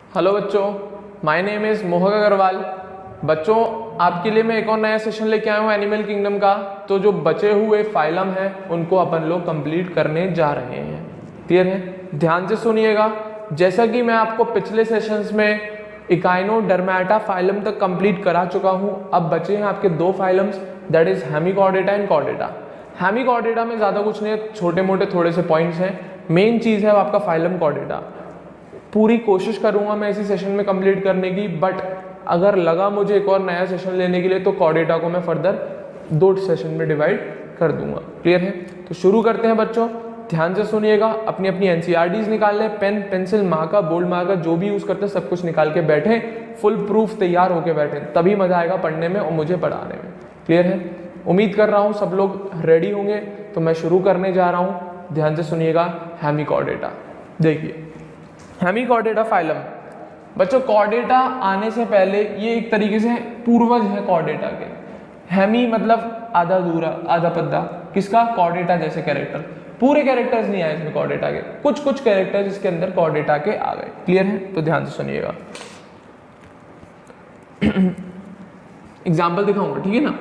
Hello बच्चों, my name is मोहक अग्रवाल। बच्चों, आपके लिए मैं एक और नया सेशन लेके आया हूँ एनिमल किंगडम का। तो जो बचे हुए फाइलम हैं उनको अपन लोग कंप्लीट करने जा रहे हैं। क्लियर है? ध्यान से सुनिएगा। जैसा कि मैं आपको पिछले सेशंस में इकाइनोडर्मेटा फाइलम तक कंप्लीट करा चुका हूँ, अब बचे हैं आपके दो phylums, that is Hemichordata and Chordata. Hemichordata में ज़्यादा कुछ नहीं है, छोटे मोटे थोड़े से पॉइंट्स हैं। मेन चीज़ है आपका फाइलम कॉर्डेटा। पूरी कोशिश करूंगा मैं इसी सेशन में कंप्लीट करने की, बट अगर लगा मुझे एक और नया सेशन लेने के लिए तो कॉर्डेटा को मैं फर्दर 2 सेशन में डिवाइड कर दूंगा। क्लियर है? तो शुरू करते हैं बच्चों, ध्यान से सुनिएगा। अपनी अपनी एनसीईआरटीज निकाल लें, pen pencil marker bold marker जो भी यूज करते हैं सब कुछ निकाल के बैठे, फुल प्रूफ तैयार होके बैठे, तभी मजा आएगा पढ़ने में और मुझे पढ़ाने में। क्लियर है? उम्मीद कर रहा हूँ सब लोग रेडी होंगे, तो मैं शुरू करने जा रहा हूँ। ध्यान से सुनिएगा। हेमिकॉर्डेटा देखिए, हेमिकॉर्डेटा फाइलम। बच्चों, कॉर्डेटा आने से पहले ये एक तरीके से पूर्वज है कॉर्डेटा के। हेमी मतलब आधा अधूरा, आधा पद्दा, किसका? कॉर्डेटा जैसे कैरेक्टर। पूरे कैरेक्टर्स नहीं आए इसमें कॉर्डेटा के, कुछ कुछ कैरेक्टर्स इसके अंदर कॉर्डेटा के आ गए। क्लियर है? तो ध्यान से सुनिएगा। एग्जाम्पल दिखाऊंगा, ठीक है ना।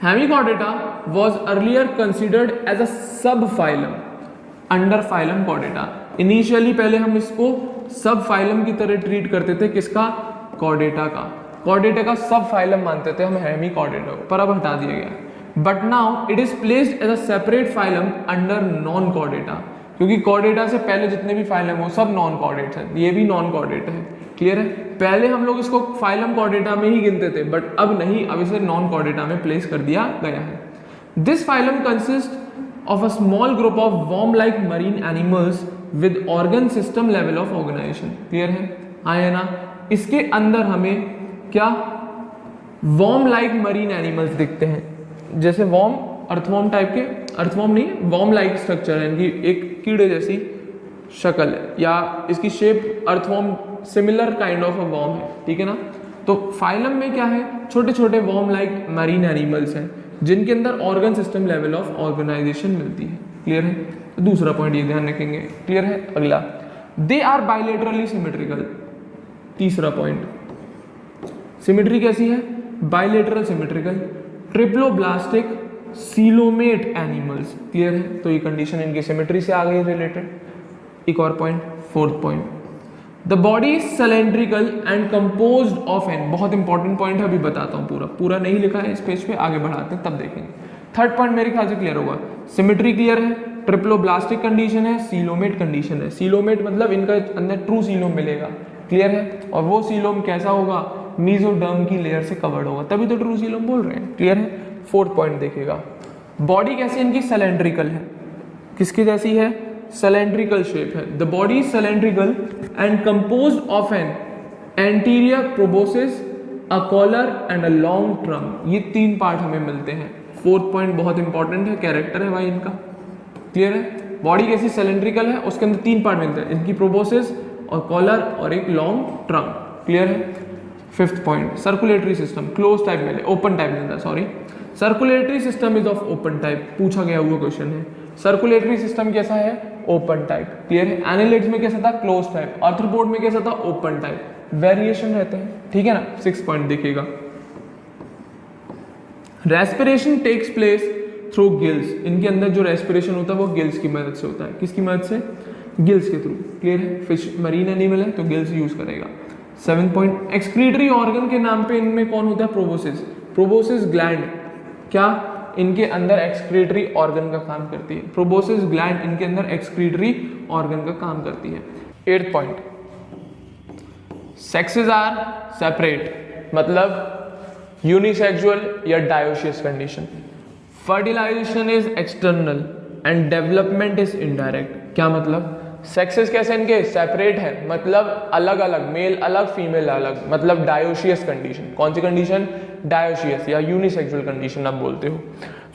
Hemichordata was earlier considered as a sub phylum under phylum chordata. Initially पहले हम इसको सब फाइलम की तरह ट्रीट करते थे, किसका? कॉर्डेटा का। कॉर्डेटा का सब फाइलम मानते थे हम हेमिकॉर्डेटा को, पर अब हटा दिया गया। But now it is placed as a separate phylum under non chordata, क्योंकि कॉर्डेटा से पहले जितने भी फाइलम हो सब नॉन कॉर्डेट है, ये भी नॉन कॉर्डेट है। क्लियर है? पहले हम लोग इसको फाइलम कॉर्डेटा में ही गिनते थे, बट अब नहीं, अब इसे नॉन कॉर्डेटा में प्लेस कर दिया गया है। This phylum consist of a small group of worm-like marine animals with organ system level of organization। Clear है? हाँ है ना। इसके अंदर हमें क्या worm-like marine animals दिखते हैं, जैसे worm, अर्थवॉर्म टाइप के, अर्थवॉर्म नहीं, worm-like स्ट्रक्चर है, इनकी एक कीड़े जैसी शक्ल है, या इसकी shape earthworm similar kind of a worm है। ठीक है ना। तो फाइलम में क्या है? छोटे छोटे worm-like marine animals हैं जिनके अंदर organ system level of organisation मिलती है। क्लियर है? तो दूसरा पॉइंट ये ध्यान रखेंगे। क्लियर है? अगला, दे आर बाइलेटरली सिमेट्रिकल। तीसरा पॉइंट, सिमेट्री कैसी है? Bilateral symmetrical, triploblastic, coelomate animals. Clear है? तो ये कंडीशन इनकी सिमेट्री से आ गई रिलेटेड। एक और point, fourth point, the body is cylindrical and composed of an. बहुत इंपॉर्टेंट पॉइंट है, अभी बताता हूँ। पूरा नहीं लिखा है इस पेज पे, आगे बढ़ाते हैं तब देखेंगे। थर्ड पॉइंट मेरे ख्याल से क्लियर होगा। सिमेट्री क्लियर है, ट्रिप्लोब्लास्टिक कंडीशन है, सीलोमेट कंडीशन है। सीलोमेट मतलब इनका अंदर ट्रू सीलोम मिलेगा। क्लियर है? और वो सीलोम कैसा होगा? मीजोडर्म की लेयर से कवर्ड होगा, तभी तो ट्रू सीलोम बोल रहे हैं। क्लियर है? फोर्थ पॉइंट देखिएगा, बॉडी कैसी इनकी? सिलेंड्रिकल है। किसकी जैसी है? cylindrical shape है। The body is cylindrical and composed of an anterior proboscis, a collar and a long trunk। ये 3 पार्ट हमें मिलते हैं। फोर्थ पॉइंट बहुत इंपॉर्टेंट है, कैरेक्टर है भाई इनका। क्लियर है? बॉडी कैसी? सिलेंड्रिकल है, उसके अंदर 3 पार्ट मिलते हैं, इनकी प्रोबोसिस और कॉलर और एक लॉन्ग ट्रंक। क्लियर है? Fifth point, circulatory system close type में, ओपन टाइप में, sorry, circulatory system is of open type. पूछा गया हुआ क्वेश्चन है। सर्कुलेटरी सिस्टम कैसा है? Open type. क्लियर है? एनालिड्स में कैसा था? Close type. आर्थ्रोपोड में कैसा था? Open type. वेरिएशन रहते हैं। ठीक है ना। 6 पॉइंट देखिएगा, respiration takes place through gills. इनके अंदर जो रेस्पिरेशन होता है वो गिल्स की मदद से होता है। किसकी मदद से? गिल्स के थ्रू। क्लियर है? फिश मरीन एनिमल है तो गिल्स यूज करेगा। 7 पॉइंट, एक्सक्रीटरी ऑर्गन के नाम पे इनमें कौन होता है? प्रोबोसिस। प्रोबोसिस ग्लैंड क्या इनके अंदर एक्सक्रीटरी ऑर्गन का काम करती है। प्रोबोसिस ग्लैंड इनके अंदर एक्सक्रीटरी ऑर्गन का काम करती है। 8th point, sexes are separate, मतलब यूनिसेक्सुअल या dioecious condition. Fertilisation is external and development is indirect. क्या मतलब? सेक्सेस कैसे इनके? सेपरेट है, मतलब अलग अलग, मेल अलग फीमेल अलग, मतलब डायोशियस कंडीशन। कौन सी कंडीशन? डायोशियस या यूनिसेक्सुअल कंडीशन आप बोलते हो।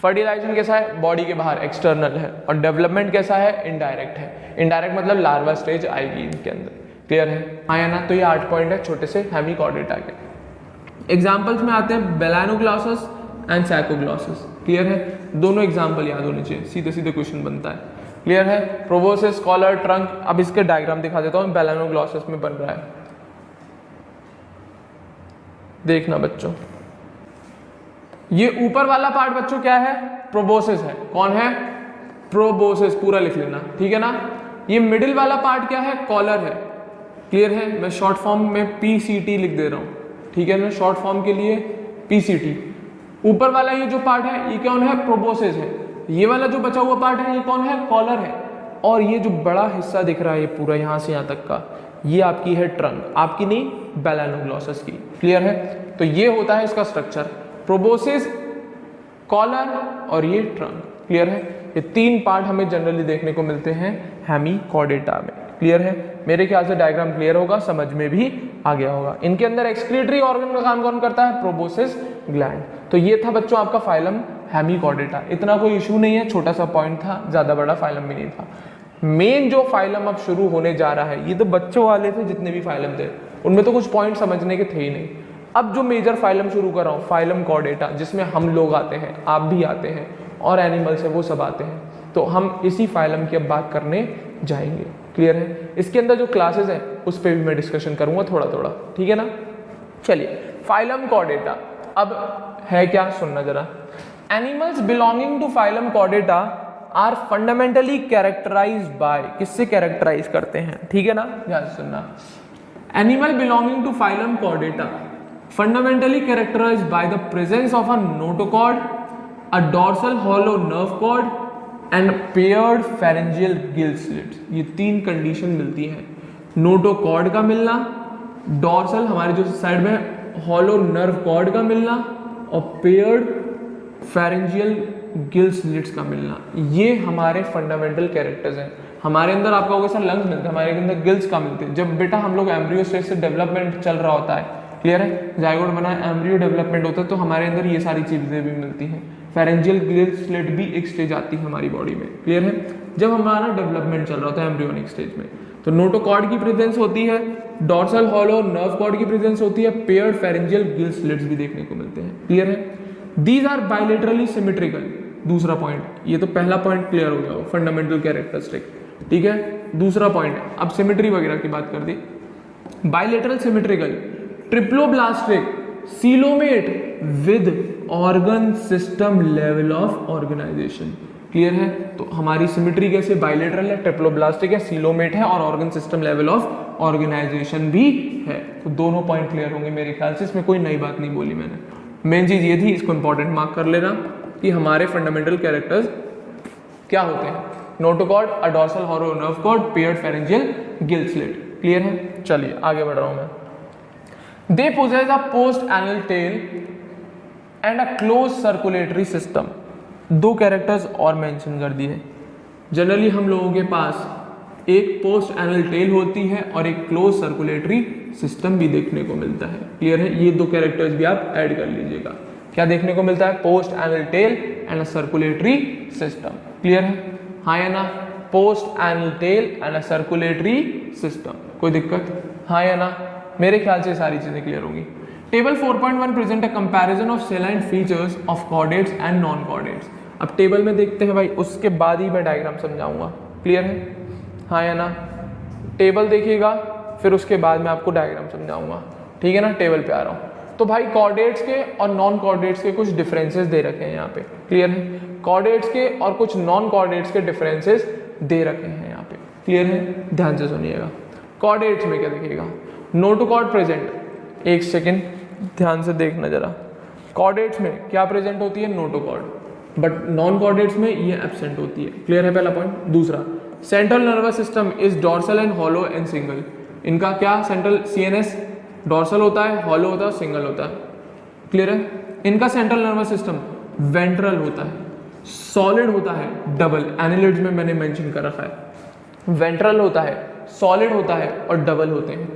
फर्टिलाइजेशन कैसा है? बॉडी के बाहर, एक्सटर्नल है। और डेवलपमेंट कैसा है? इनडायरेक्ट है। इनडायरेक्ट मतलब लार्वा स्टेज आएगी इनके अंदर। क्लियर है? हाँ या ना। तो ये 8 पॉइंट है छोटे से हेमिकॉर्डेटा के। एग्जाम्पल्स में आते हैं बेलानोग्लॉसस एंड सैकोग्लॉसस। क्लियर है? दोनों एग्जाम्पल याद होने चाहिए, सीधे सीधे क्वेश्चन बनता है। क्लियर है? Proboscis, collar, trunk. अब इसके डायग्राम दिखा देता हूँ, बेलानोग्लॉसस में बन रहा है। देखना बच्चों, ये ऊपर वाला पार्ट बच्चों क्या है, प्रोबोसिस है। कौन है, प्रोबोसिस, पूरा लिख लेना, ठीक है ना। ये मिडिल वाला पार्ट क्या है, कॉलर है। क्लियर है, मैं शॉर्ट फॉर्म में पीसीटी लिख दे रहा हूँ, ठीक है ना, शॉर्ट फॉर्म के लिए पीसीटी। ऊपर वाला ये जो पार्ट है ये कौन है, प्रोबोसिस है। ये वाला जो बचा हुआ पार्ट है ये कौन है, कॉलर है। और ये जो बड़ा हिस्सा दिख रहा है ये पूरा यहाँ से यहाँ तक का, ये आपकी है ट्रंक, आपकी नहीं, बेलानोग्लोसस की। क्लियर है, तो ये होता है इसका स्ट्रक्चर, प्रोबोसिस, कॉलर और ये ट्रंक। क्लियर है, ये तीन पार्ट हमें जनरली देखने को मिलते हैं हेमिकॉर्डेटा में। क्लियर है, मेरे ख्याल से डायग्राम क्लियर होगा, समझ में भी आ गया होगा। इनके अंदर एक्सक्रीटरी ऑर्गन का काम कौन करता है, प्रोबोसिस ग्लैंड। तो ये था बच्चों आपका फाइलम हेमिकॉर्डेटा। इतना कोई इशू नहीं है, छोटा सा पॉइंट था, ज्यादा बड़ा फाइलम भी नहीं था। मेन जो फाइलम अब शुरू होने जा रहा है, ये तो बच्चों वाले थे जितने भी फाइलम थे, उनमें तो कुछ पॉइंट समझने के थे ही नहीं। अब जो मेजर फाइलम शुरू कर रहा हूँ, फाइलम कॉर्डेटा, जिसमें हम लोग आते हैं, आप भी आते हैं, और एनिमल्स है वो सब आते हैं। तो हम इसी फाइलम की अब बात करने जाएंगे। क्लियर है, इसके अंदर जो क्लासेस है उस पर भी मैं डिस्कशन करूंगा थोड़ा थोड़ा, ठीक है ना। चलिए, फाइलम कॉर्डेटा अब है क्या, सुनना जरा। Animals belonging to phylum chordata are fundamentally characterised by, किससे कैरेक्टराइज करते हैं, ठीक है ना, ध्यान से सुनना। Animal belonging to phylum chordata fundamentally characterized by the presence of a notochord, a dorsal hollow nerve cord and paired pharyngeal gill slits। ये तीन कंडीशन मिलती हैं, नोटोकॉर्ड का मिलना, डॉर्सल हमारे जो साइड में हॉलो नर्व कॉर्ड का मिलना, और पेयर्ड pharyngeal गिल स्लिट्स का मिलना। ये हमारे फंडामेंटल कैरेक्टर्स हैं। हमारे अंदर आपका होगा सर लंग्स मिलते हैं, हमारे अंदर गिल्स का मिलते हैं। जब बेटा हम लोग एम्ब्रियो स्टेज से डेवलपमेंट चल रहा होता है, क्लियर है, जाइगोट बना एम्ब्रियो डेवलपमेंट होता है, तो हमारे अंदर ये सारी चीजें भी मिलती हैं। फेरेंजियल गिल स्लिट भी एक स्टेज आती है हमारी बॉडी में। क्लियर है, जब हमारा डेवलपमेंट चल रहा होता है एम्ब्रियोनिक स्टेज में, तो नोटोकॉर्ड की प्रेजेंस होती है, डॉर्सल हॉलो नर्व कॉर्ड की प्रेजेंस होती है, पेयर्ड फेरेंजियल गिल स्लिट्स भी देखने को मिलते हैं। क्लियर है, दीज आर बायलेटरली सिमेट्रिकल। दूसरा पॉइंट, ये तो पहला पॉइंट क्लियर हो गया, फंडामेंटल कैरेक्टरिस्टिक, ठीक है। दूसरा पॉइंट, अब सिमेट्री वगैरह की बात कर दी। Bilateral symmetrical, triploblastic, coelomate with organ system level of organisation. Clear है, तो हमारी सिमेट्री कैसे, बायलेटरल है, ट्रिप्लोब्लास्टिक है, सीलोमेट है, और organ system level of organisation भी है। तो दोनों पॉइंट क्लियर होंगे मेरे ख्याल से, इसमें कोई नई बात नहीं बोली मैंने। मेन चीज ये थी, इसको इंपॉर्टेंट मार्क कर लेना कि हमारे फंडामेंटल कैरेक्टर्स क्या होते हैं, notochord, a dorsal hollow nerve cord, paired pharyngeal gill slit. Clear है, चलिए आगे बढ़ रहा हूं मैं। They possess a post-anal tail and a closed circulatory system। दो कैरेक्टर्स और मेंशन कर दिए। जनरली हम लोगों के पास एक पोस्ट एनल टेल होती है और एक क्लोज सर्कुलेटरी सिस्टम भी देखने को मिलता है। क्लियर है, ये दो कैरेक्टर्स भी आप ऐड कर लीजिएगा। क्या देखने को मिलता है, post anal tell and a circulatory system. Clear है, हाँ या ना, post anal tell and a circulatory system, कोई दिक्कत, हाँ या ना। मेरे ख्याल से सारी चीजें क्लियर होंगी। Table 4.1 present a comparison of सेलाइन features of chordates and non chordates. अब टेबल में देखते हैं भाई, उसके बाद ही मैं डायग्राम समझाऊंगा। क्लियर है, हाँ या ना। टेबल देखिएगा, फिर उसके बाद मैं आपको डायग्राम समझाऊंगा, ठीक है ना। टेबल पे आ रहा हूँ, तो भाई कॉर्डेट्स के और नॉन कॉर्डेट्स के कुछ डिफरेंसेस दे रखे हैं यहाँ पे। क्लियर है, कॉर्डेट्स के और कुछ नॉन कॉर्डेट्स के डिफरेंसेस दे रखे हैं यहाँ पे। क्लियर है, ध्यान से सुनिएगा। कॉर्डेट्स में क्या देखिएगा, नोटोकॉर्ड प्रेजेंट, एक सेकेंड ध्यान से देखना जरा। कॉर्डेट्स में क्या प्रेजेंट होती है, नोटोकॉर्ड, बट नॉन कॉर्डेट्स में ये एब्सेंट होती है। क्लियर है, पहला पॉइंट। दूसरा, central nervous system is dorsal and hollow and single. इनका क्या, सेंट्रल सीएनएस डॉर्सल होता है, हॉलो होता है, सिंगल होता है। क्लियर है, इनका सेंट्रल नर्वस सिस्टम वेंट्रल होता है, सॉलिड होता है, डबल, एनालिड्स में मैंने मेंशन कर रखा है। वेंट्रल होता है, सॉलिड होता है और डबल होते हैं।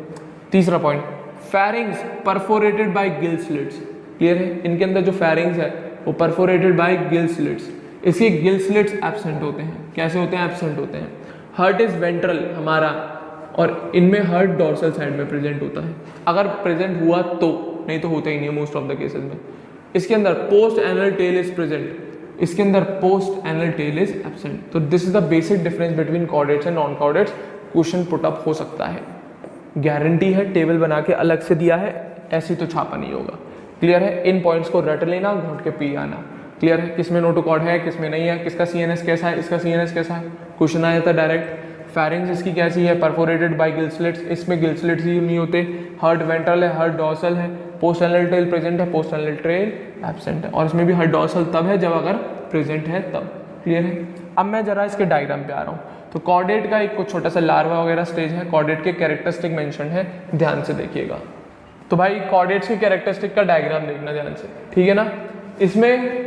तीसरा point, pharynx perforated bye gill slits. Clear है, इनके अंदर जो फेरिंग्स है वो परफोरेटेड बाय गिल स्लिट्स। इसके गिल स्लिट्स एब्सेंट होते हैं। कैसे होते हैं, एब्सेंट होते हैं। हार्ट इज वेंट्रल हमारा, और इनमें हार्ट डॉर्सल साइड में प्रेजेंट होता है, अगर प्रेजेंट हुआ तो, नहीं तो होता ही नहीं है मोस्ट ऑफ द केसेस में। इसके अंदर post anal tail is present, इसके अंदर post anal tail is absent. तो this is the basic difference between chordates and non chordates. Question put up हो सकता है। गारंटी है, टेबल बना के अलग से दिया है, ऐसे तो छापा नहीं होगा। क्लियर है? इन पॉइंट्स को रट लेना, घोट के पी आना। क्लियर है? किसमें नोटोकॉर्ड है, किसमें नहीं है, किसका सीएनएस कैसा है, इसका सीएनएस कैसा है, क्वेश्चन आ जाता है डायरेक्ट। फेरिंग्स इसकी कैसी है, परफोरेटेड बाय गिल स्लिट्स, इसमें गिल स्लिट्स ही नहीं होते। हर्ट वेंट्रल है, हर्ट डॉर्सल है, पोस्ट एनल टेल प्रेजेंट है, पोस्ट एनल टेल एब्सेंट है, और इसमें भी हर्ट डॉर्सल तब है जब अगर प्रेजेंट है तब। क्लियर है? अब मैं जरा इसके डायग्राम पे आ रहा हूँ। तो कॉर्डेट का एक कुछ छोटा सा लार्वा वगैरह स्टेज है, कॉर्डेट के कैरेक्टरिस्टिक मेंशन है, ध्यान से देखिएगा। तो भाई कॉर्डेट्स के कैरेक्टरिस्टिक का डायग्राम देखना ध्यान से, ठीक है ना। इसमें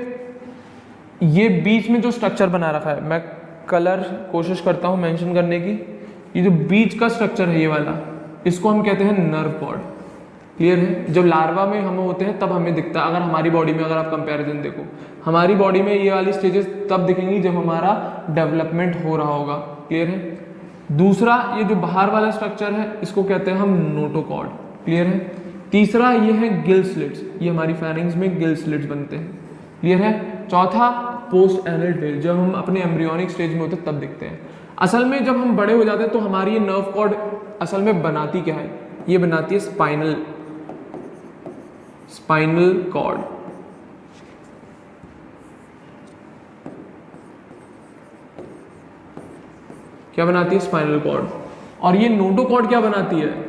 ये बीच में जो स्ट्रक्चर बना रखा है, मैं कलर कोशिश करता हूँ मेंशन करने की, ये जो बीच का स्ट्रक्चर है ये वाला, इसको हम कहते हैं नर्व कॉर्ड। क्लियर है? जब लार्वा में हम होते हैं तब हमें दिखता है। अगर हमारी बॉडी में अगर आप कंपैरिजन देखो, हमारी बॉडी में ये वाली स्टेजेस तब दिखेंगी जब हमारा डेवलपमेंट हो रहा होगा। क्लियर है? दूसरा, ये जो बाहर वाला स्ट्रक्चर है इसको कहते हैं हम नोटोकॉर्ड। क्लियर है? तीसरा ये है गिल स्लिट्स, ये हमारी फेरिंग्स में गिल स्लिट्स बनते हैं। क्लियर है? चौथा पोस्ट एनल टेल, जब हम अपने एम्ब्रियोनिक स्टेज में होते हैं तब दिखते हैं। असल में जब हम बड़े हो जाते हैं तो हमारी ये नर्व कॉर्ड असल में बनाती क्या है, ये बनाती है स्पाइनल कॉर्ड। क्या बनाती है? Spinal cord. और ये नोटोकॉर्ड क्या बनाती है?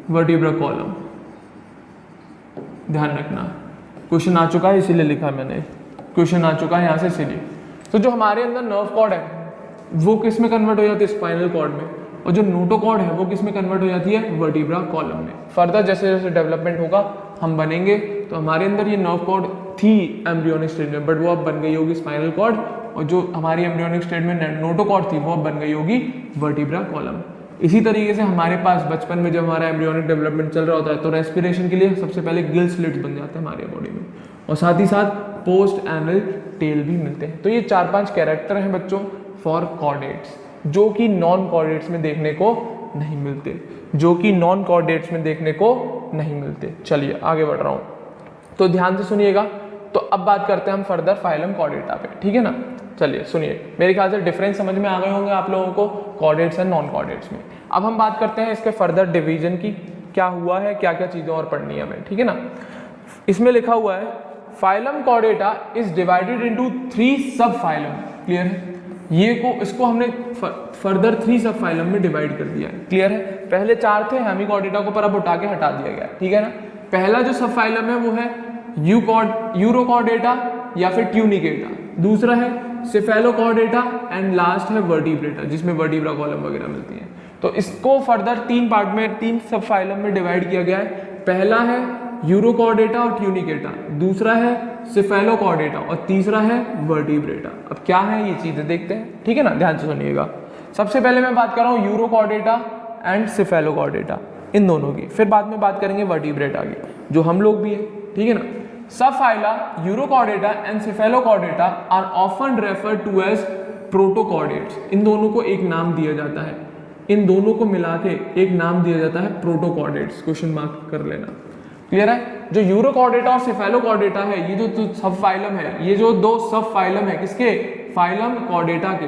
Vertebra column. ध्यान रखना, क्वेश्चन आ चुका है इसीलिए लिखा मैंने, क्वेश्चन आ चुका है यहां से इसीलिए। तो जो हमारे अंदर नर्व कॉर्ड है वो किस में कन्वर्ट हो जाती है? स्पाइनल कॉर्ड में। और जो नोटोकॉर्ड है वो किस में कन्वर्ट हो जाती है? वर्टिब्रा कॉलम में। फर्दर जैसे जैसे डेवलपमेंट होगा हम बनेंगे, तो हमारे अंदर ये नर्व कॉर्ड थी एम्ब्रियोनिक स्टेज में, बट वो अब बन गई होगी स्पाइनल कॉर्ड, और जो हमारी एम्ब्रियोनिक स्टेज में नोटोकॉर्ड थी वो अब बन गई होगी वर्टिब्रा कॉलम। इसी तरीके से हमारे पास बचपन में जब हमारा एम्ब्रियोनिक डेवलपमेंट चल रहा होता है तो रेस्पिरेशन के लिए सबसे पहले गिल स्लिट्स बन जाते हैं हमारी बॉडी में, और साथ ही साथ पोस्ट एनल टेल भी मिलते हैं। तो ये 4-5 कैरेक्टर हैं बच्चों फॉर कॉर्डेट्स, जो कि नॉन कॉर्डेट्स में देखने को नहीं मिलते, जो कि नॉन कॉर्डेट्स में देखने को नहीं मिलते। चलिए आगे बढ़ रहा हूँ, तो ध्यान से सुनिएगा। तो अब बात करते हैं हम फर्दर फाइलम कॉर्डेटा पे, ठीक है ना। चलिए सुनिए, मेरे ख्याल से डिफरेंस समझ में आ गए होंगे आप लोगों को कॉर्डेट्स एंड नॉन कॉर्डेट्स में। अब हम बात करते हैं इसके फर्दर डिवीजन की, क्या हुआ है, क्या क्या चीज़ें और पढ़नी है हमें, ठीक है ना। इसमें लिखा हुआ है phylum Chordata is divided into 3 सब फाइलम। क्लियर है? ये को इसको हमने फर्दर 3 सब फाइलम में डिवाइड कर दिया है। क्लियर है? पहले 4 थे हेमिकॉर्डेटा को, पर अब उठा के हटा दिया गया, ठीक है ना। पहला जो सब फाइलम है वो है यूरोकॉर्डेटा या फिर ट्यूनिकेटा, दूसरा है सेफेलोकॉर्डेटा, एंड लास्ट है वर्टिब्रेटा जिसमें वर्टिब्रा कॉलम वगैरह मिलती हैं। तो इसको फर्दर 3 पार्ट में, 3 सब फाइलम में डिवाइड किया गया है। पहला है यूरोकॉर्डेटा और ट्यूनिकेटा, दूसरा है सेफेलोकॉर्डेटा और तीसरा है वर्टिब्रेटा। अब क्या है ये चीजें देखते हैं, ठीक है ना, ध्यान से सुनिएगा। सबसे पहले मैं बात कर रहा हूँ यूरोकॉर्डेटा एंड सेफेलोकॉर्डेटा, इन दोनों की, फिर बाद में बात करेंगे वर्टिब्रेटा की, जो हम लोग भी है, ठीक है ना। Subphyla urochordata and cephalochordata are often referred to as protochordates. इन दोनों को एक नाम दिया जाता है, इन दोनों को मिला के एक नाम दिया जाता है प्रोटोकॉर्डेट्स, क्वेश्चन मार्क कर लेना। क्लियर है? जो यूरोकॉर्डेटा और सेफेलोकॉर्डेटा है, ये जो सब फाइलम है, ये जो 2 सब फाइलम है किसके? फाइलम कॉर्डेटा के,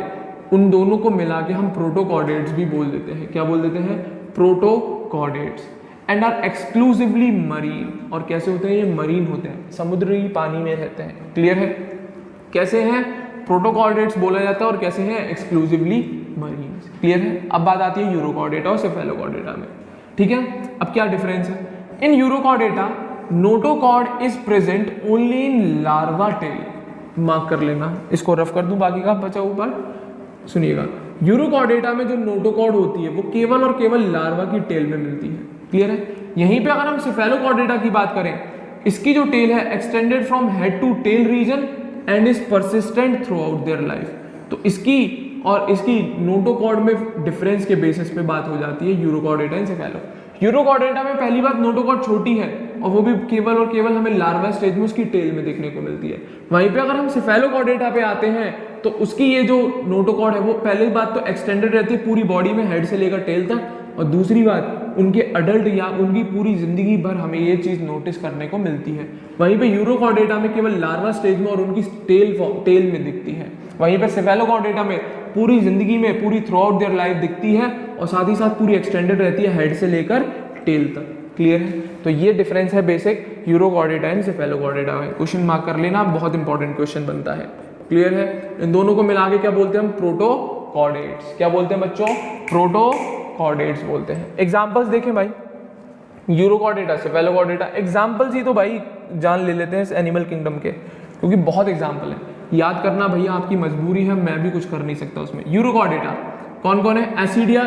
उन दोनों को मिला के हम प्रोटोकॉर्डेट्स भी बोल देते हैं। क्या बोल देते हैं? Protochordates. And are exclusively marine, और कैसे होते हैं ये? मरीन होते हैं, समुद्री पानी में रहते हैं। क्लियर है? कैसे हैं? प्रोटोकॉर्डेट्स बोला जाता है, और कैसे हैं? Exclusively marine. क्लियर है? अब बात आती है यूरोकॉर्डेटा और सेफेलोकॉर्डेटा में, ठीक है। अब क्या डिफरेंस है? In urochordata notochord is present only in larva tail, mark कर लेना, इसको रफ कर दूं, बाकी का बचा ऊपर सुनिएगा। यूरोकॉर्डेटा में जो नोटोकॉर्ड होती है वो केवल और केवल लार्वा की टेल में मिलती है। क्लियर है? यहीं पे अगर हम सेफेलोकॉर्डेटा की बात करें, इसकी जो टेल है extended from head to tail region and is persistent throughout their life. तो इसकी और इसकी नोटोकॉर्ड में डिफरेंस के बेसिस पे बात हो जाती है यूरोकॉर्डेटा एंड सेफेलो। यूरोकॉर्डेटा में पहली बात नोटोकॉर्ड छोटी है, और वो भी केवल और केवल हमें लार्वा स्टेज में उसकी टेल में देखने को मिलती है। वहीं पे अगर हम सेफेलोकॉर्डेटा पे आते हैं तो उसकी ये जो नोटोकॉर्ड है वो पहली बात तो एक्सटेंडेड रहती है पूरी बॉडी में, हेड से लेकर टेल तक, और दूसरी बात उनके अडल्ट या उनकी पूरी जिंदगी भर हमें ये चीज़ नोटिस करने को मिलती है। वहीं पे यूरोकॉर्डेटा में केवल लार्वा स्टेज में और उनकी टेल में दिखती है। वहीं पे सेफेलोकॉर्डेटा में पूरी जिंदगी में, पूरी थ्रू आउट देयर लाइफ दिखती है और साथ ही साथ पूरी एक्सटेंडेड रहती है हेड से लेकर टेल तक। क्लियर है? तो ये डिफरेंस है बेसिक यूरोकॉर्डेटा एंड सेफेलोकॉर्डेटा में। क्वेश्चन मार्क कर लेना, बहुत इंपॉर्टेंट क्वेश्चन बनता है। क्लियर है? इन दोनों को मिला के क्या बोलते हैं हम? प्रोटोकॉर्डेट्स। क्या बोलते हैं बच्चों? प्रोटोकॉर्डेट्स बोलते हैं। एग्जांपल्स देखें भाई, यूरोकॉर्डेटा, सेफेलोकॉर्डेटा, एग्जांपल्स ही तो भाई जान ले लेते हैं इस एनिमल किंगडम के, क्योंकि बहुत एग्जांपल है। याद करना भैया आपकी मजबूरी है, मैं भी कुछ कर नहीं सकता उसमें। यूरोकॉर्डेटा कौन कौन है? एसिडिया,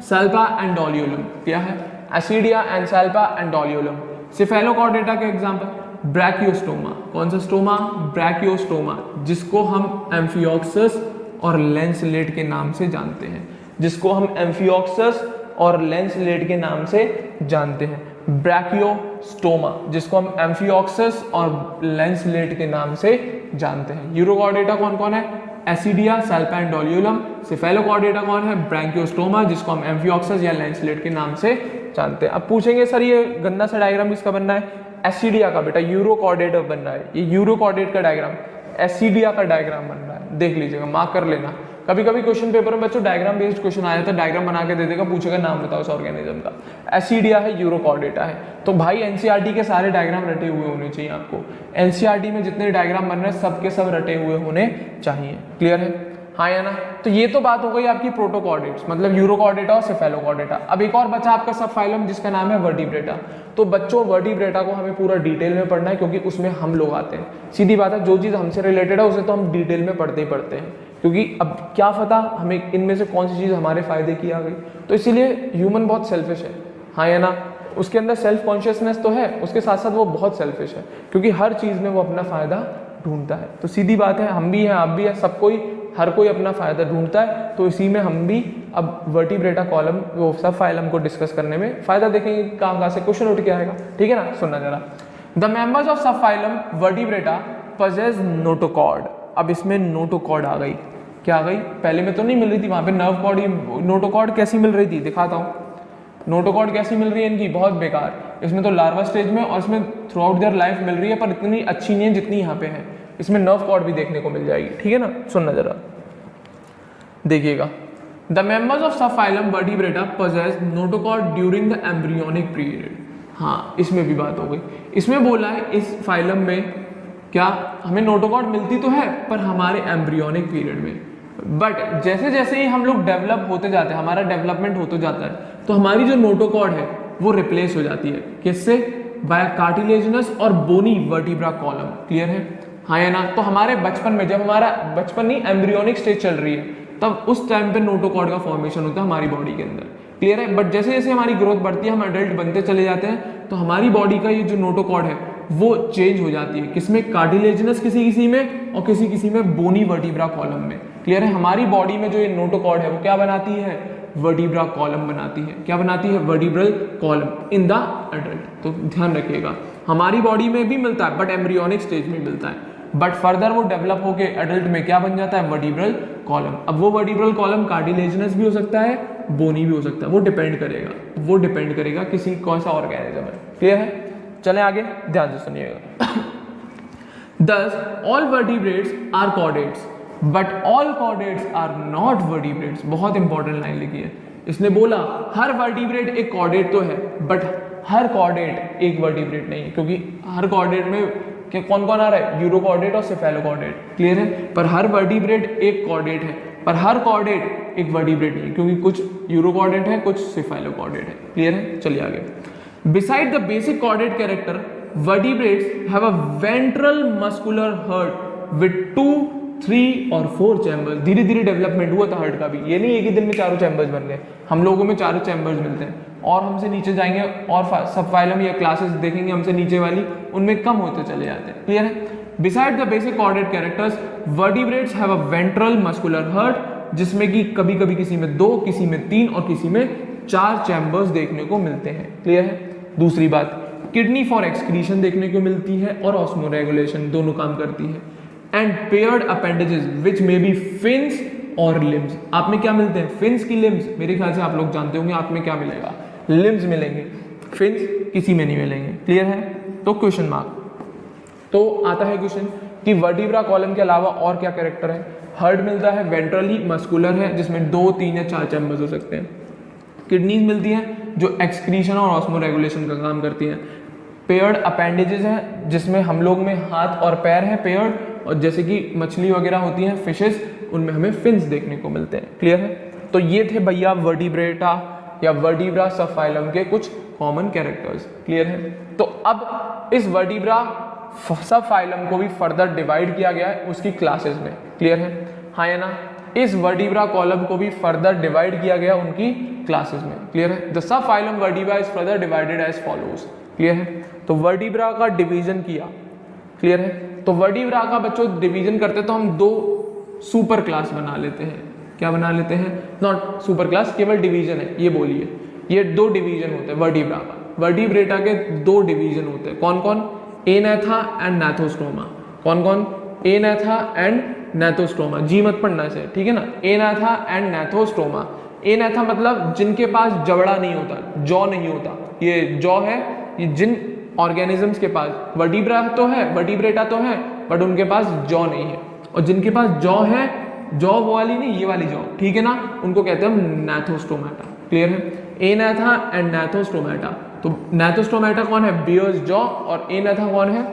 सैल्पा एंड डोलियोलम। क्या है? एसिडिया एंड सैल्पा एंड डोलियोलम। सेफेलोकॉर्डेटा के एग्जांपल ब्रैकियोस्टोमा। कौन सा स्टोमा? ब्रैकियोस्टोमा, जिसको हम एम्फियोक्सस और लैंसलेट के नाम से जानते हैं, जिसको हम एम्फियोक्सस और लैंसलेट के नाम से जानते हैं। ब्रैकियोस्टोमा, जिसको हम एम्फियोक्सस और लैंसलेट के नाम से जानते हैं। यूरोकॉर्डेटा कौन कौन है? एसिडिया, सैल्पा एंड डोलियोलम। सेफेलोकॉर्डेटा कौन है? ब्रैकियोस्टोमा, जिसको हम एम्फियोक्सस या लैंसलेट के नाम से जानते हैं। अब पूछेंगे सर ये गंदा सा डायग्राम किसका बनना है? एसिडिया का बेटा, यूरोकॉर्डेटा बन रहा है। ये यूरोकॉर्डेट का डायग्राम एसिडिया का डायग्राम बन रहा है, देख लीजिएगा, मार्क कर लेना। कभी कभी क्वेश्चन पेपर में बच्चों डायग्राम बेस्ड क्वेश्चन आया था, डायग्राम बना के दे देगा, पूछेगा नाम बताओ उस ऑर्गेनिज्म का। एसिडिया है, यूरोकॉर्डेटा है। तो भाई एनसीईआरटी के सारे डायग्राम रटे हुए होने चाहिए आपको। एनसीईआरटी में जितने डायग्राम बन रहे हैं सब के सब रटे हुए होने चाहिए। क्लियर है? हाँ या ना? तो ये तो बात हो गई आपकी प्रोटोकॉर्डेट्स, मतलब यूरोकॉर्डेटा और सेफेलोकॉर्डेटा। अब एक और बचा आपका सब फाइलम, जिसका नाम है वर्टिब्रेटा। तो बच्चों वर्टिब्रेटा को हमें पूरा डिटेल में पढ़ना है, क्योंकि उसमें हम लोग आते हैं। सीधी बात है, जो चीज़ हमसे रिलेटेड है उसे तो हम डिटेल में पढ़ते ही पढ़ते हैं, क्योंकि अब क्या पता हमें इनमें से कौन सी चीज़ हमारे फायदे की आ गई। तो इसीलिए ह्यूमन बहुत सेल्फिश है। हाँ या ना? उसके अंदर सेल्फ कॉन्शियसनेस तो है, उसके साथ साथ वो बहुत सेल्फिश है, क्योंकि हर चीज़ में वो अपना फ़ायदा ढूंढता है। तो सीधी बात है, हम भी हैं, आप भी हैं, सब कोई, हर कोई अपना फ़ायदा ढूंढता है। तो इसी में हम भी अब वर्टिब्रेटा कॉलम, वो सब फाइलम को डिस्कस करने में फ़ायदा देखेंगे, कहाँ से क्वेश्चन उठ के आएगा। ठीक है ना? सुनना जरा। द मेंबर्स ऑफ सब फाइलम वर्टिब्रेटा पजेस नोटोकॉर्ड। अब इसमें नोटोकॉर्ड आ गई। क्या आ गई? पहले में तो नहीं मिल रही थी, वहाँ पे नर्व कॉर्ड ही। नोटोकॉर्ड कैसी मिल रही थी दिखाता हूँ। नोटोकॉर्ड कैसी मिल रही है इनकी? बहुत बेकार। इसमें तो लार्वा स्टेज में और इसमें थ्रू आउट देयर लाइफ मिल रही है, पर इतनी अच्छी नहीं है जितनी यहाँ पे है। इसमें नर्व कॉर्ड भी देखने को मिल जाएगी। ठीक है ना? सुनना जरा, देखिएगा। द मेंबर्स ऑफ सब phylum vertebrata possess notochord during the embryonic period. हाँ, इसमें भी बात हो गई। इसमें बोला है इस फाइलम में क्या हमें नोटोकॉर्ड मिलती तो है, पर हमारे एम्ब्रियोनिक पीरियड में। बट जैसे जैसे ही हम लोग डेवलप होते जाते हैं, हमारा डेवलपमेंट होते जाता है, तो हमारी जो नोटोकॉर्ड है वो रिप्लेस हो जाती है। किससे? बाय कार्टिलेजिनस और बोनी वर्टिब्रा कॉलम। क्लियर है? हाँ या ना? तो हमारे बचपन में, जब हमारा बचपन नहीं एम्ब्रियोनिक स्टेज चल रही है, तब उस टाइम पे नोटोकॉर्ड का फॉर्मेशन होता है हमारी बॉडी के अंदर। क्लियर है? बट जैसे जैसे हमारी ग्रोथ बढ़ती है, हम एडल्ट बनते चले जाते हैं, तो हमारी बॉडी का ये जो नोटोकॉर्ड है वो चेंज हो जाती है। किसमें? कार्टिलेजिनस किसी किसी में, और किसी किसी में बोनी वर्टिब्रा कॉलम में। क्लियर है? हमारी बॉडी में जो ये नोटोकॉर्ड है वो क्या बनाती है? वर्टिब्रा कॉलम बनाती है। क्या बनाती है? Vertebral column in the adult. तो ध्यान रखिएगा, हमारी बॉडी में भी मिलता है, बट एम्ब्रियोनिक स्टेज में मिलता है। बट फर्दर वो डेवलप होके एडल्ट में क्या बन जाता है? Vertebral column. अब वो वर्टिब्रल कॉलम कार्टिलेजिनस भी हो सकता है, बोनी भी हो सकता है, वो डिपेंड करेगा किसी कौन सा ऑर्गेनिज्म है। क्लियर है? चलें आगे, ध्यान से सुनिएगा। Thus, all vertebrates are chordates, but all chordates are not vertebrates। बहुत इंपॉर्टेंट लाइन लिखी है इसने। बोला हर वर्टिब्रेट एक कॉर्डेट तो है, बट हर कॉर्डेट एक वर्टिब्रेट नहीं है, क्योंकि हर कॉर्डेट में क्या कौन कौन आ रहा है? यूरोकॉर्डेट और सेफेलोकॉर्डेट। क्लियर है? पर हर वर्टिब्रेट एक कॉर्डेट है, पर हर कॉर्डेट एक वर्टिब्रेट नहीं है, क्योंकि कुछ यूरोकॉर्डेट है, कुछ सेफेलोकॉर्डेट है। क्लियर है? चलिए आगे। Beside the basic chordate character, vertebrates have a ventral muscular heart with 2, 3 और 4 चैम्बर्स। धीरे धीरे डेवलपमेंट हुआ था हार्ट का भी, ये नहीं एक ही दिन में चारों चैम्बर्स बन गए। हम लोगों में चारों चैम्बर्स मिलते हैं, और हमसे नीचे जाएंगे और सब फाइलम या क्लासेस देखेंगे हमसे नीचे वाली, उनमें कम होते चले जाते हैं। क्लियर है? Beside the basic chordate characters, vertebrates have a ventral muscular heart, जिसमें कि कभी कभी किसी में 2, किसी में 3 और किसी में 4 चैम्बर्स देखने को मिलते हैं। क्लियर है? दूसरी बात, किडनी फॉर एक्सक्रीशन देखने को मिलती है और ऑस्मोरेगुलेशन, दोनों काम करती है। And paired appendages which may be fins और लिम्स। आप में क्या मिलते हैं? फिन्स की लिम्स। मेरे ख्याल से आप लोग जानते होंगे आप में क्या मिलेगा? लिम्स मिलेंगे, फिन्स किसी में नहीं मिलेंगे। क्लियर है? तो क्वेश्चन मार्क। तो आता है क्वेश्चन कि वर्टिब्रा कॉलम के अलावा और क्या कैरेक्टर है? हार्ट मिलता है, वेंट्रली मस्कुलर है जिसमें 2, 3 या 4 चैम्बर्स हो सकते हैं। किडनीज मिलती हैं जो एक्सक्रीशन और ऑस्मो रेगुलेशन का काम करती हैं। पेयर्ड अपेंडेजेस हैं जिसमें हम लोग में हाथ और पैर हैं पेयर्ड, और जैसे कि मछली वगैरह होती हैं फिशेस, उनमें हमें फिन्स देखने को मिलते हैं। क्लियर है? तो ये थे भैया वर्टिब्रेटा या वर्टिब्रा सबफाइलम के कुछ कॉमन कैरेक्टर्स। क्लियर है? तो अब इस वर्टिब्रा सबफाइलम को भी फर्दर डिवाइड किया गया है उसकी क्लासेस में। क्लियर है? हाँ या ना? इस वर्टिब्रा कॉलम को भी फर्दर डिवाइड किया गया उनकी क्लासेस में। क्लियर है? The subphylum vertebra is further divided as follows. Clear है? तो वर्टिब्रा का डिवीजन किया। क्लियर है? तो वर्टिब्रा का बच्चों डिवीजन करते तो हम 2 सुपर क्लास बना लेते हैं। क्या बना लेते हैं? नॉट सुपर क्लास, केवल डिवीजन है, ये बोलिए। ये 2 डिवीजन होते हैं वर्टिब्रा का। वर्टिब्रेटा के 2 डिवीजन होते हैं। कौन कौन? एनाथा एंड नाथोस्टोमा। कौन कौन? एनाथा एंड नाथोस्टोमा। जी मत पढ़ना इसे, ठीक है ना? एनाथा एंड नाथोस्टोमा। एनाथा मतलब जिनके पास जबड़ा नहीं होता, जॉ नहीं होता। ये जॉ है, ये जिन ऑर्गेनिजम्स के पास वर्टिब्रा तो है, वर्टिब्रेटा तो है, बट उनके पास जॉ नहीं है। और जिनके पास जॉ है, जॉ वो वाली नहीं, ये वाली जॉ, ठीक है ना, उनको कहते हैं हम नाथोस्टोमेटा। क्लियर है? Agnatha and gnathostomata. तो नाथोस्टोमेटा कौन है? Bears jaw. और एनाथा कौन है?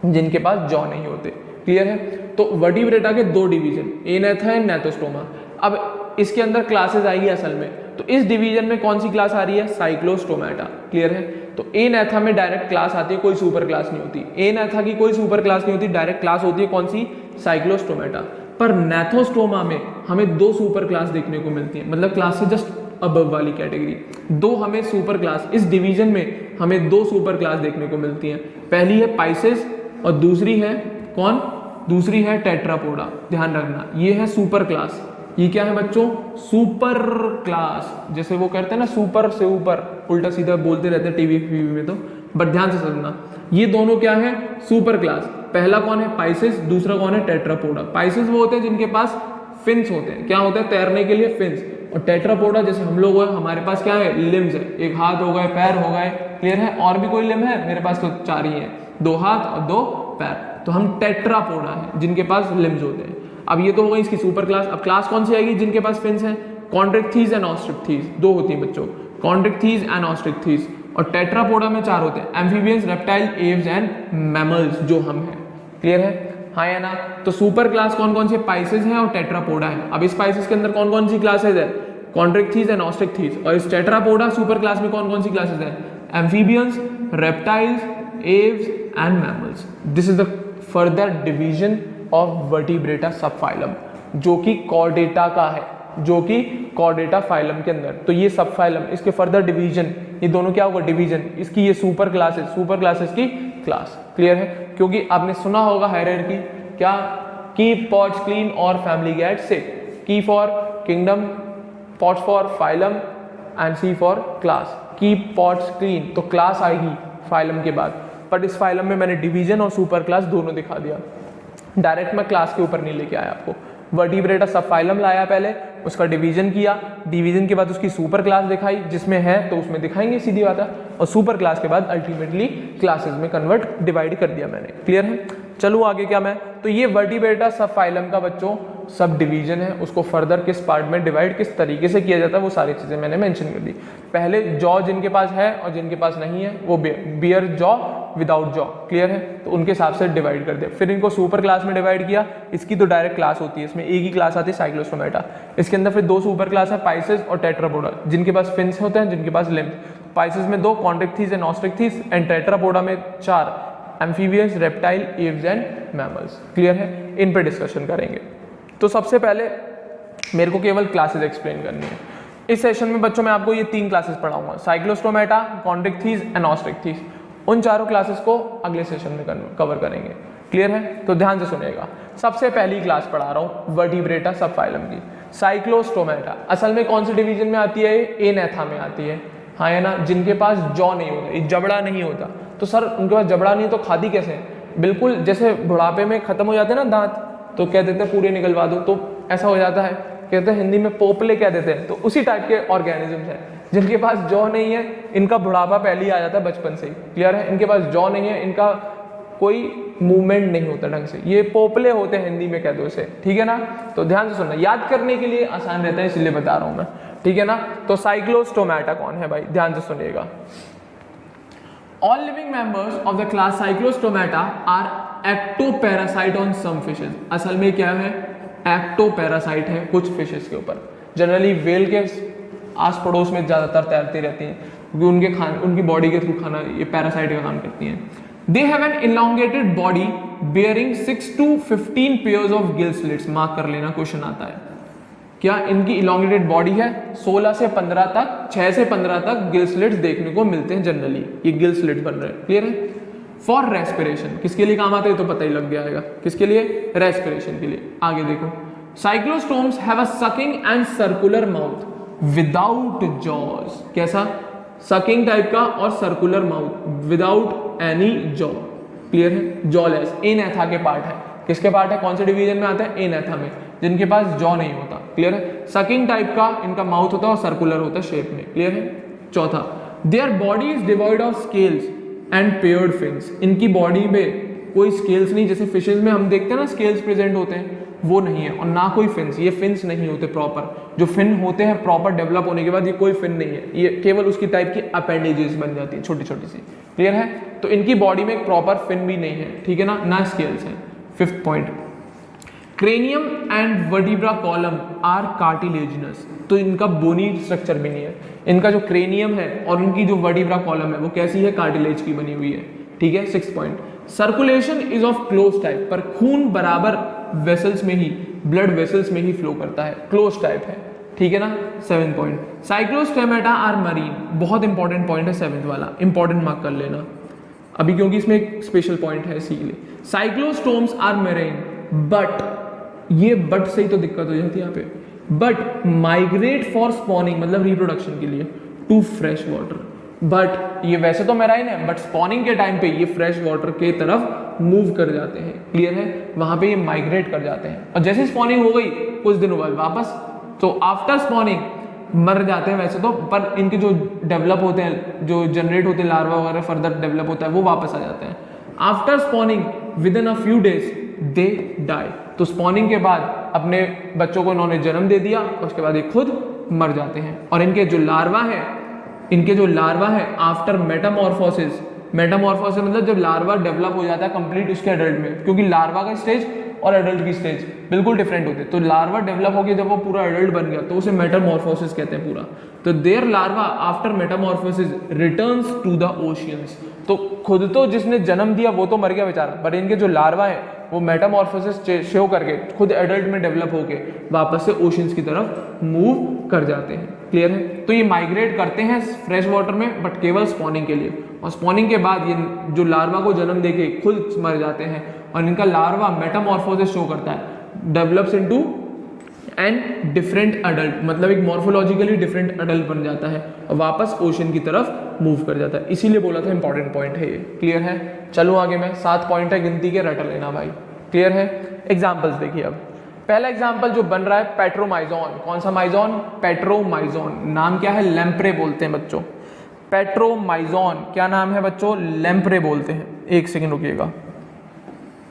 जिनके पास जॉ नहीं होते। क्लियर है? तो वर्टिब्रेटा के 2 डिवीजन, एनाथा एंड नाथोस्टोमा। अब इसके अंदर क्लासेस आएगी असल में, तो इस डिवीजन में कौन सी क्लास आ रही है? साइक्लोस्टोमेटा। क्लियर है? तो एनाथा में डायरेक्ट क्लास आती है, कोई सुपर क्लास नहीं होती। एनाथा की कोई सुपर क्लास नहीं होती, डायरेक्ट क्लास होती है कौन सी? साइक्लोस्टोमेटा। पर नाथोस्टोमा में हमें 2 सुपर क्लास देखने को मिलती है, मतलब क्लास से जस्ट अबव वाली कैटेगरी। 2 हमें सुपर क्लास, इस डिवीजन में हमें 2 सुपर क्लास देखने को मिलती हैं। पहली है पाइसेस और दूसरी है कौन? दूसरी है टेट्रापोडा। ध्यान रखना, ये है सुपर क्लास। ये क्या है बच्चों? Super class. जैसे वो कहते हैं ना सुपर से ऊपर, उल्टा सीधा बोलते रहते हैं टीवी में तो, बट ध्यान से समझना, ये दोनों क्या है? Super class. पहला कौन है? पाइसेस, दूसरा कौन है? टेट्रापोडा। पाइसेस वो होते हैं जिनके पास फिन्स होते हैं। क्या होते हैं? तैरने के लिए फिन्स। और टेट्रापोडा जैसे हम लोग हैं, हमारे पास क्या है? लिम्स है, एक हाथ हो गए, पैर हो गए। क्लियर है? और भी कोई लिम्ब है? मेरे पास तो 4 ही है, 2 हाथ और 2 पैर। तो हम टेट्रापोडा है जिनके पास लिम्स होते हैं। अब ये तो हो गई इसकी सुपर क्लास। अब क्लास कौन सी आएगी? जिनके पास फिन्स हैं। कॉन्ड्रिक्थीज एंड ऑस्ट्रिक्थीज, 2 होती हैं बच्चों, कॉन्ड्रिक्थीज एंड ऑस्ट्रिक्थीज। और टेट्रापोडा में 4 होते हैं, amphibians, reptile, Aves and mammals, जो हम हैं। क्लियर है? हाँ या ना? तो सुपर क्लास कौन कौन से? पाइसेस हैं और टेट्रापोडा है। अब इस पाइसेस के अंदर कौन कौन सी क्लासेज है? Chondrichthyes and osteichthyes. और इस टेट्रापोडा सुपर क्लास में कौन कौन सी क्लासेज है? Amphibians, reptiles, aves and mammals. This is the further division of vertebrata subphylum, जो कि कॉर्डेटा का है, जो कि कॉर्डेटा फाइलम के अंदर। तो ये सबफाइलम, इसके फर्दर डिवीजन, ये दोनों क्या होगा? डिवीजन। इसकी ये सुपर क्लासेस, सुपर क्लासेस की क्लास। क्लियर है? क्योंकि आपने सुना होगा हायरार्की, क्या? कीप पॉट्स क्लीन और family get sick. K for kingdom, pots for phylum and C for class. Keep pots clean, तो क्लास आएगी फाइलम के बाद, बट इस फाइलम में मैंने डिवीजन और सुपर क्लास दोनों दिखा दिया। डायरेक्ट मैं क्लास के ऊपर नहीं लेके आया आपको। वर्टिब्रेटा सबफाइलम लाया पहले, उसका डिवीजन किया, डिवीजन के बाद उसकी सुपर क्लास दिखाई, जिसमें है तो उसमें दिखाएंगे, सीधी बात है। और सुपर क्लास के बाद अल्टीमेटली क्लासेस में कन्वर्ट, डिवाइड कर दिया मैंने। क्लियर है? चलो आगे क्या मैं, तो ये वर्टिब्रेटा सबफाइलम का बच्चों सब डिवीजन है, उसको फर्दर किस पार्ट में डिवाइड किस तरीके से किया जाता है वो सारी चीज़ें मैंने मेंशन कर दी। पहले जॉ जिनके पास है और जिनके पास नहीं है वो bear jaw without jaw. Clear है? तो उनके हिसाब से डिवाइड कर दिया। फिर इनको सुपर क्लास में डिवाइड किया, इसकी तो डायरेक्ट क्लास होती है, इसमें एक ही क्लास आती है साइक्लोस्टोमेटा। इसके अंदर फिर 2 सुपर क्लास है, पाइसेस और टेट्रापोडा, जिनके पास फिन्स होते हैं, जिनके पास लिम्स। पाइसेस में 2, कॉन्ड्रिक्थीज एंड ऑस्ट्रिक्थीज, एंड टेट्रापोडा में 4, amphibians, reptile, Aves and mammals. Clear है? इन पे डिस्कशन करेंगे। तो सबसे पहले मेरे को केवल क्लासेस एक्सप्लेन करनी है। इस सेशन में बच्चों मैं आपको ये 3 क्लासेस पढ़ाऊंगा, साइक्लोस्टोमेटा, कॉन्ड्रिक्थीज एंड ऑस्ट्रिक्थीज। उन चारों क्लासेस को अगले सेशन में कवर करेंगे। क्लियर है? तो ध्यान से सुनिएगा। सबसे पहली क्लास पढ़ा रहा हूँ वर्टिब्रेटा सबफाइलम की, साइक्लोस्टोमेटा। असल में कौन सी डिवीजन में आती है? एनाथा में आती है। हाँ है ना? जिनके पास जॉ नहीं होता, जबड़ा नहीं होता। तो सर उनके पास जबड़ा नहीं तो खाती कैसे? बिल्कुल जैसे बुढ़ापे में खत्म हो जाते हैं ना दांत, तो कह देते हैं पूरे निकलवा दो, तो ऐसा हो जाता है, कहते हैं हिंदी में पोपले कह देते हैं। तो उसी टाइप के ऑर्गेनिजम्स हैं जिनके पास जॉ नहीं है इनका बुढ़ापा पहले ही आ जाता है बचपन से ही, क्लियर है। इनके पास जॉ नहीं है, इनका कोई मूवमेंट नहीं होता ढंग से, ये पोपले होते हैं हिंदी में कह दो इसे, ठीक है ना। तो ध्यान से सुनना, याद करने के लिए आसान रहता है इसलिए बता रहा हूं मैं, ठीक है ना। तो साइक्लोस्टोमेटा कौन है भाई, ध्यान से सुनिएगा। All living members of the class cyclostomata are ectoparasite on some fishes. असल में क्या है, एक्टोपैरासाइट है कुछ फिशेस के ऊपर। जनरली वेल के आस पड़ोस में ज़्यादातर तैरती रहती हैं क्योंकि उनकी बॉडी के थ्रू खाना ये पैरासाइट का काम करती हैं। They have an elongated body bearing 6 to 15 pairs of gill slits. Mark कर लेना, क्वेश्चन आता है क्या इनकी इलॉन्गेटेड बॉडी है, 16 से 15 तक, 6 से 15 तक गिल स्लिट्स देखने को मिलते हैं जनरली, ये गिल स्लिट्स बन रहे हैं, क्लियर है। फॉर रेस्पिरेशन, किसके लिए काम आते हैं तो पता ही लग गया है, किसके लिए, रेस्पिरेशन के लिए। आगे देखो, cyclostomes have a sucking and circular mouth without jaws. कैसा, सकिंग टाइप का और circular mouth without any jaw, clear है। जॉलेस, एनेथा के पार्ट है, किसके पार्ट है, कौन से डिवीजन में आता है, एनेथा में, जिनके पास जॉ नहीं होता, क्लियर है। सकिंग टाइप का इनका माउथ होता है और सर्कुलर होता है शेप में, क्लियर है। चौथा, their body is divide of scales and paired fins. इनकी बॉडी में कोई स्केल्स नहीं, जैसे फिशेज में हम देखते हैं ना स्केल्स प्रेजेंट होते हैं, वो नहीं है, और ना कोई फिन्स, ये फिन्स नहीं होते प्रॉपर। जो फिन होते हैं प्रॉपर डेवलप होने के बाद ये कोई फिन नहीं है, ये केवल उसकी टाइप की अपेंडेजेस बन जाती है छोटी छोटी सी, क्लियर है। तो इनकी बॉडी में एक प्रॉपर फिन भी नहीं है, ठीक है ना, ना स्केल्स है। Fifth point, cranium and vertebra column are cartilaginous. तो इनका बोनी स्ट्रक्चर भी नहीं है, इनका जो क्रेनियम है और इनकी जो वर्टिब्रा कॉलम है वो कैसी है, कार्टिलेज की बनी हुई है, ठीक है। Six point, circulation is of close type, पर खून बराबर वेसल्स में ही, ब्लड वेसल्स में ही फ्लो करता है, क्लोज टाइप है, ठीक है ना। 7 पॉइंट, साइक्लोस्टोमेटा आर मरीन। बहुत इंपॉर्टेंट पॉइंट है 7th वाला, इंपॉर्टेंट मार्क कर लेना अभी क्योंकि इसमें एक स्पेशल पॉइंट है इसीलिए। साइक्लोस्टोम्स आर मरीन बट, ये बट से ही तो दिक्कत हो जाती है यहाँ पे, बट माइग्रेट फॉर स्पॉनिंग मतलब रिप्रोडक्शन के लिए टू फ्रेश वाटर। बट ये वैसे तो मेराइन है, बट स्पॉनिंग के टाइम पे ये फ्रेश वाटर के तरफ मूव कर जाते हैं, क्लियर है, वहां पे ये माइग्रेट कर जाते हैं। और जैसे स्पॉनिंग हो गई कुछ दिनों बाद वापस, तो आफ्टर स्पॉनिंग मर जाते हैं वैसे तो, पर इनके जो डेवलप होते हैं, जो जनरेट होते हैं लार्वा वगैरह फर्दर डेवलप होता है, वो वापस आ जाते हैं। After spawning within a few days they die. तो स्पॉनिंग के बाद अपने बच्चों को इन्होंने जन्म दे दिया, उसके बाद ये खुद मर जाते हैं। और इनके जो लार्वा है आफ्टर मेटामॉर्फोसिस, मेटामॉर्फोसिस मतलब जब लार्वा डेवलप हो जाता है कंप्लीट उसके एडल्ट में, क्योंकि लार्वा का स्टेज और एडल्ट की स्टेज बिल्कुल डिफरेंट होते हैं। तो लार्वा डेवलप होकर जब वो पूरा एडल्ट बन गया तो उसे मेटामॉर्फोसिस कहते हैं पूरा। तो their larva after metamorphosis returns to the oceans. तो खुद तो जिसने जन्म दिया वो तो मर गया बेचारा, बट इनके जो लार्वा है वो मेटामॉर्फोसिस शो करके खुद एडल्ट में डेवलप होके वापस से ओशियंस की तरफ मूव कर जाते हैं, क्लियर है। तो ये माइग्रेट करते हैं फ्रेश वाटर में, बट केवल स्पॉनिंग के लिए, और स्पॉनिंग के बाद ये जो लार्वा को जन्म देके खुद मर जाते हैं, और इनका लार्वा मेटामॉर्फोसिस शो करता है, develops into an different adult, मतलब एक मॉर्फोलॉजिकली डिफरेंट अडल्ट बन जाता है और वापस ओशन की तरफ मूव कर जाता है। इसीलिए बोला था इंपॉर्टेंट पॉइंट है ये, क्लियर है। चलो आगे मैं 7 पॉइंट है गिनती के, रट लेना भाई, क्लियर है। एग्जाम्पल्स देखिए अब। पहला एग्जाम्पल जो बन रहा है पेट्रोमाइजोन, कौन सा माइजोन, पेट्रोमाइजोन, नाम क्या है, लेम्प्रे बोलते हैं बच्चों, पेट्रोमाइजोन क्या नाम है बच्चों, लेम्प्रे बोलते हैं। एक सेकेंड रुकिएगा,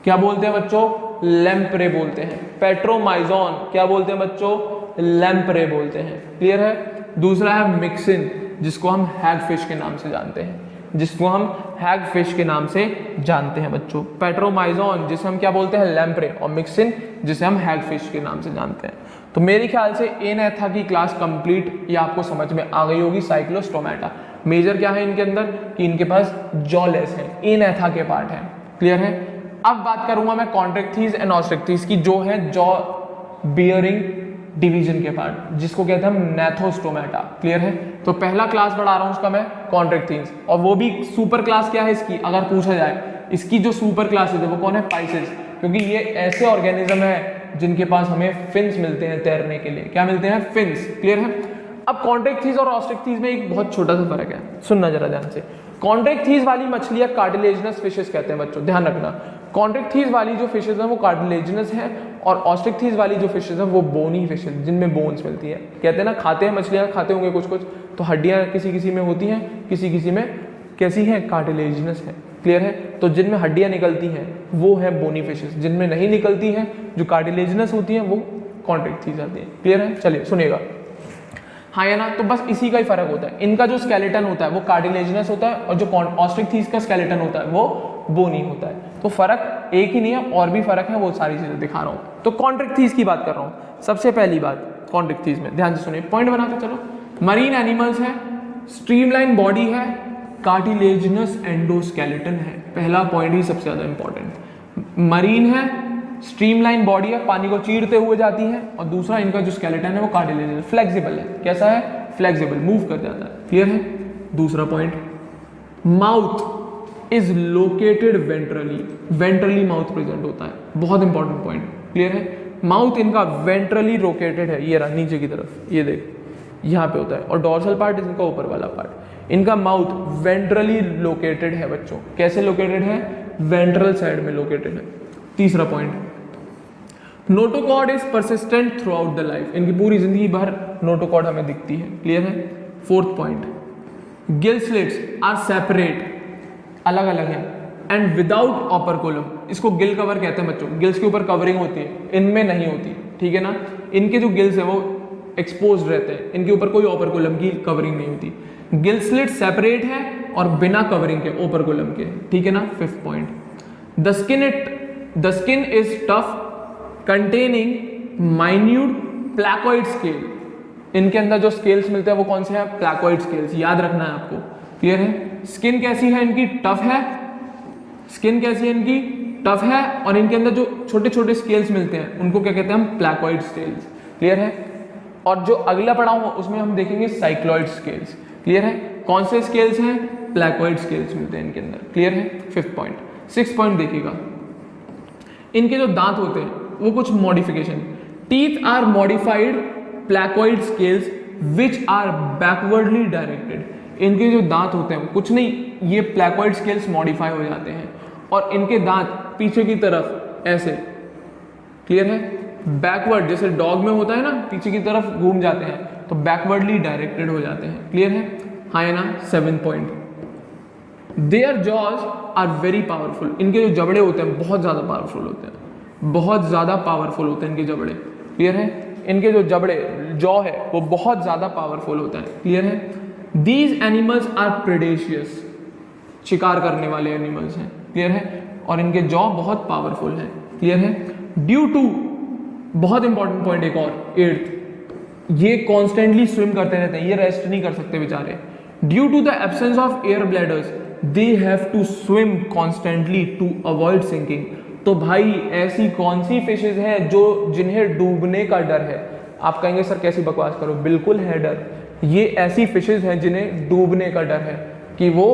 क्या बोलते हैं बच्चों, लेम्प्रे बोलते हैं। पेट्रोमाइजोन क्या बोलते हैं बच्चों, लेम्प्रे बोलते हैं, क्लियर है। दूसरा है मिक्सिन, जिसको हम हैगफिश के नाम से जानते हैं, जिसको हम हैगफिश के नाम से जानते हैं बच्चों। पेट्रोमाइजोन जिसे हम क्या बोलते हैं, लेम्प्रे, और मिक्सिन जिसे हम हैगफिश के नाम से जानते हैं। तो मेरे ख्याल से एनेथा की क्लास कंप्लीट ये आपको समझ में आ गई होगी। साइक्लोस्टोमेटा मेजर क्या है इनके अंदर कि इनके पास जॉलेस है, एनेथा के पार्ट है, क्लियर है। अब बात करूंगा मैं कॉन्ट्रैक्टीज एंड ऑस्ट्रिक्टीज की, जो है जॉ बियरिंग डिवीजन के पार्ट, जिसको कहते हैं हम नेथोस्टोमेटा, क्लियर है। तो पहला क्लास पढ़ा रहा हूं उसका मैं कॉन्ट्रैक्टीज, और वो भी सुपर क्लास क्या है इसकी, अगर पूछा जाए इसकी जो सुपर क्लास है वो कौन है, पाइसेस, क्योंकि ये ऐसे ऑर्गेनिज्म है जिनके पास हमें फिन्स मिलते हैं तैरने के लिए, क्या मिलते हैं, फिन्स, क्लियर है। अब कॉन्ट्रैक्टीज और ऑस्ट्रिक्टीज में एक बहुत छोटा सा फर्क है, सुनना जरा ध्यान से। कॉन्ट्रैक्टीज वाली मछलियां कार्टिलेजिनस फिशेस कहते हैं बच्चों, ध्यान रखना। कॉन्ट्रैक्टीज वाली जो फिशेस हैं वो कार्टिलेजिनस हैं, और ऑस्ट्रिक्टीज वाली जो फिशेस हैं वो बोनी फिशेस, जिनमें बोन्स मिलती है। कहते हैं ना खाते हैं मछलियां, खाते होंगे कुछ कुछ, तो हड्डियां किसी किसी में होती हैं, किसी किसी में कैसी हैं, कार्टिलेजिनस है। क्लियर है? तो जिनमें हड्डियां निकलती हैं वो है बोनी फिशेस, जिनमें नहीं निकलती हैं जो कार्टिलेजिनस होती हैं वो कॉन्ट्रैक्ट थी जाती है। क्लियर है? चलिए सुनिएगा। हाँ या ना? तो बस इसी का ही फर्क होता है। इनका जो स्केलेटन होता है वो कार्टिलेजिनस होता है और जो ऑस्ट्रिकथीस का स्केलेटन होता है वो बोनी होता है। तो फर्क एक ही नहीं है, और भी फर्क है, वो सारी चीजें दिखा रहा हूँ। तो कॉन्ट्रैक्ट की बात कर रहा हूँ। सबसे पहली बात कॉन्ट्रैक्ट में ध्यान से सुनिए, पॉइंट बनाते चलो। मरीन एनिमल्स है, स्ट्रीमलाइन बॉडी है, कार्टिलेजिनस एंडोस्केलेटन है। पहला पॉइंट ही सबसे ज्यादा इंपॉर्टेंट। मरीन है, स्ट्रीमलाइन बॉडी है, पानी को चीरते हुए जाती है, और दूसरा इनका जो स्केलेटन है वो कार्टिलेजिनस, फ्लेक्सिबल है। कैसा है? फ्लेक्सिबल, मूव कर जाता है। क्लियर है? दूसरा point, mouth is located ventrally, ventrally mouth present होता है। बहुत इंपॉर्टेंट पॉइंट। क्लियर है? माउथ इनका वेंट्रली लोकेटेड है, ये रहा नीचे की तरफ, ये देख यहाँ पे होता है, और डॉर्सल पार्ट इनका ऊपर वाला पार्ट। इनका माउथ वेंट्रली लोकेटेड है बच्चों। कैसे लोकेटेड है? वेंट्रल साइड में लोकेटेड है। तीसरा point, notochord is persistent through out the life, इनकी पूरी जिंदगी भर नोटोकॉर्ड हमें दिखती है। क्लियर है? Fourth point, gill slits are separate, अलग अलग है, एंड विदाउट ऑपरकुलम, इसको गिल कवर कहते हैं बच्चों। गिल्स के ऊपर कवरिंग होती है, इनमें नहीं होती। ठीक है ना? इनके जो गिल्स है वो एक्सपोज रहते हैं, इनके ऊपर कोई ऑपरकुलम की कवरिंग नहीं होती। गिल स्लिट सेपरेट है और बिना कवरिंग के, ओपरकुलम के। ठीक है ना? Fifth point, the skin is tough containing minute placoid scale, इनके अंदर जो स्केल्स मिलते हैं वो कौन से हैं? प्लैकोइड स्केल्स, याद रखना है आपको। क्लियर है? स्किन कैसी है इनकी? टफ है। स्किन कैसी है इनकी? टफ है, और इनके अंदर जो छोटे छोटे स्केल्स मिलते हैं उनको क्या कहते हैं हम? प्लैकोइड स्केल्स। क्लियर है? और जो अगला पढ़ा हुआ उसमें हम देखेंगे साइक्लॉइड स्केल्स। क्लियर है? कौन से स्केल्स हैं? प्लैकोइड स्केल्स मिलते हैं इनके अंदर। क्लियर है? Fifth point. सिक्स पॉइंट देखिएगा, इनके जो दांत होते हैं वो कुछ modification, teeth are modified placoid scales which are backwardly directed. इनके जो दांत होते हैं कुछ नहीं, ये प्लैकोइड स्केल्स मॉडिफाई हो जाते हैं और इनके दांत पीछे की तरफ ऐसे। क्लियर है? बैकवर्ड, जैसे डॉग में होता है ना, पीछे की तरफ घूम जाते हैं, तो बैकवर्डली डायरेक्टेड हो जाते हैं। क्लियर है? हाँ या ना? Seventh point, their jaws are very powerful, इनके जो जबड़े होते हैं बहुत ज़्यादा पावरफुल होते हैं, बहुत ज़्यादा पावरफुल होते हैं इनके जबड़े। क्लियर है? इनके जो जबड़े, जॉ है, वो बहुत ज़्यादा पावरफुल होता है। क्लियर है? दीज एनिमल्स आर प्रेडेशियस, शिकार करने वाले एनिमल्स हैं। क्लियर है? और इनके जॉ बहुत पावरफुल हैं। क्लियर है? ड्यू टू, बहुत इंपॉर्टेंट पॉइंट एक और, एट्थ, ये कॉन्स्टेंटली स्विम करते रहते हैं, ये रेस्ट नहीं कर सकते बेचारे। Due to the absence of air bladders they have to swim constantly to avoid sinking. तो भाई ऐसी कौन सी फिशेज हैं जो जिन्हें डूबने का डर है? आप कहेंगे सर कैसी बकवास करो, बिल्कुल है डर। ये ऐसी फिशेज हैं जिन्हें डूबने का डर है, कि वो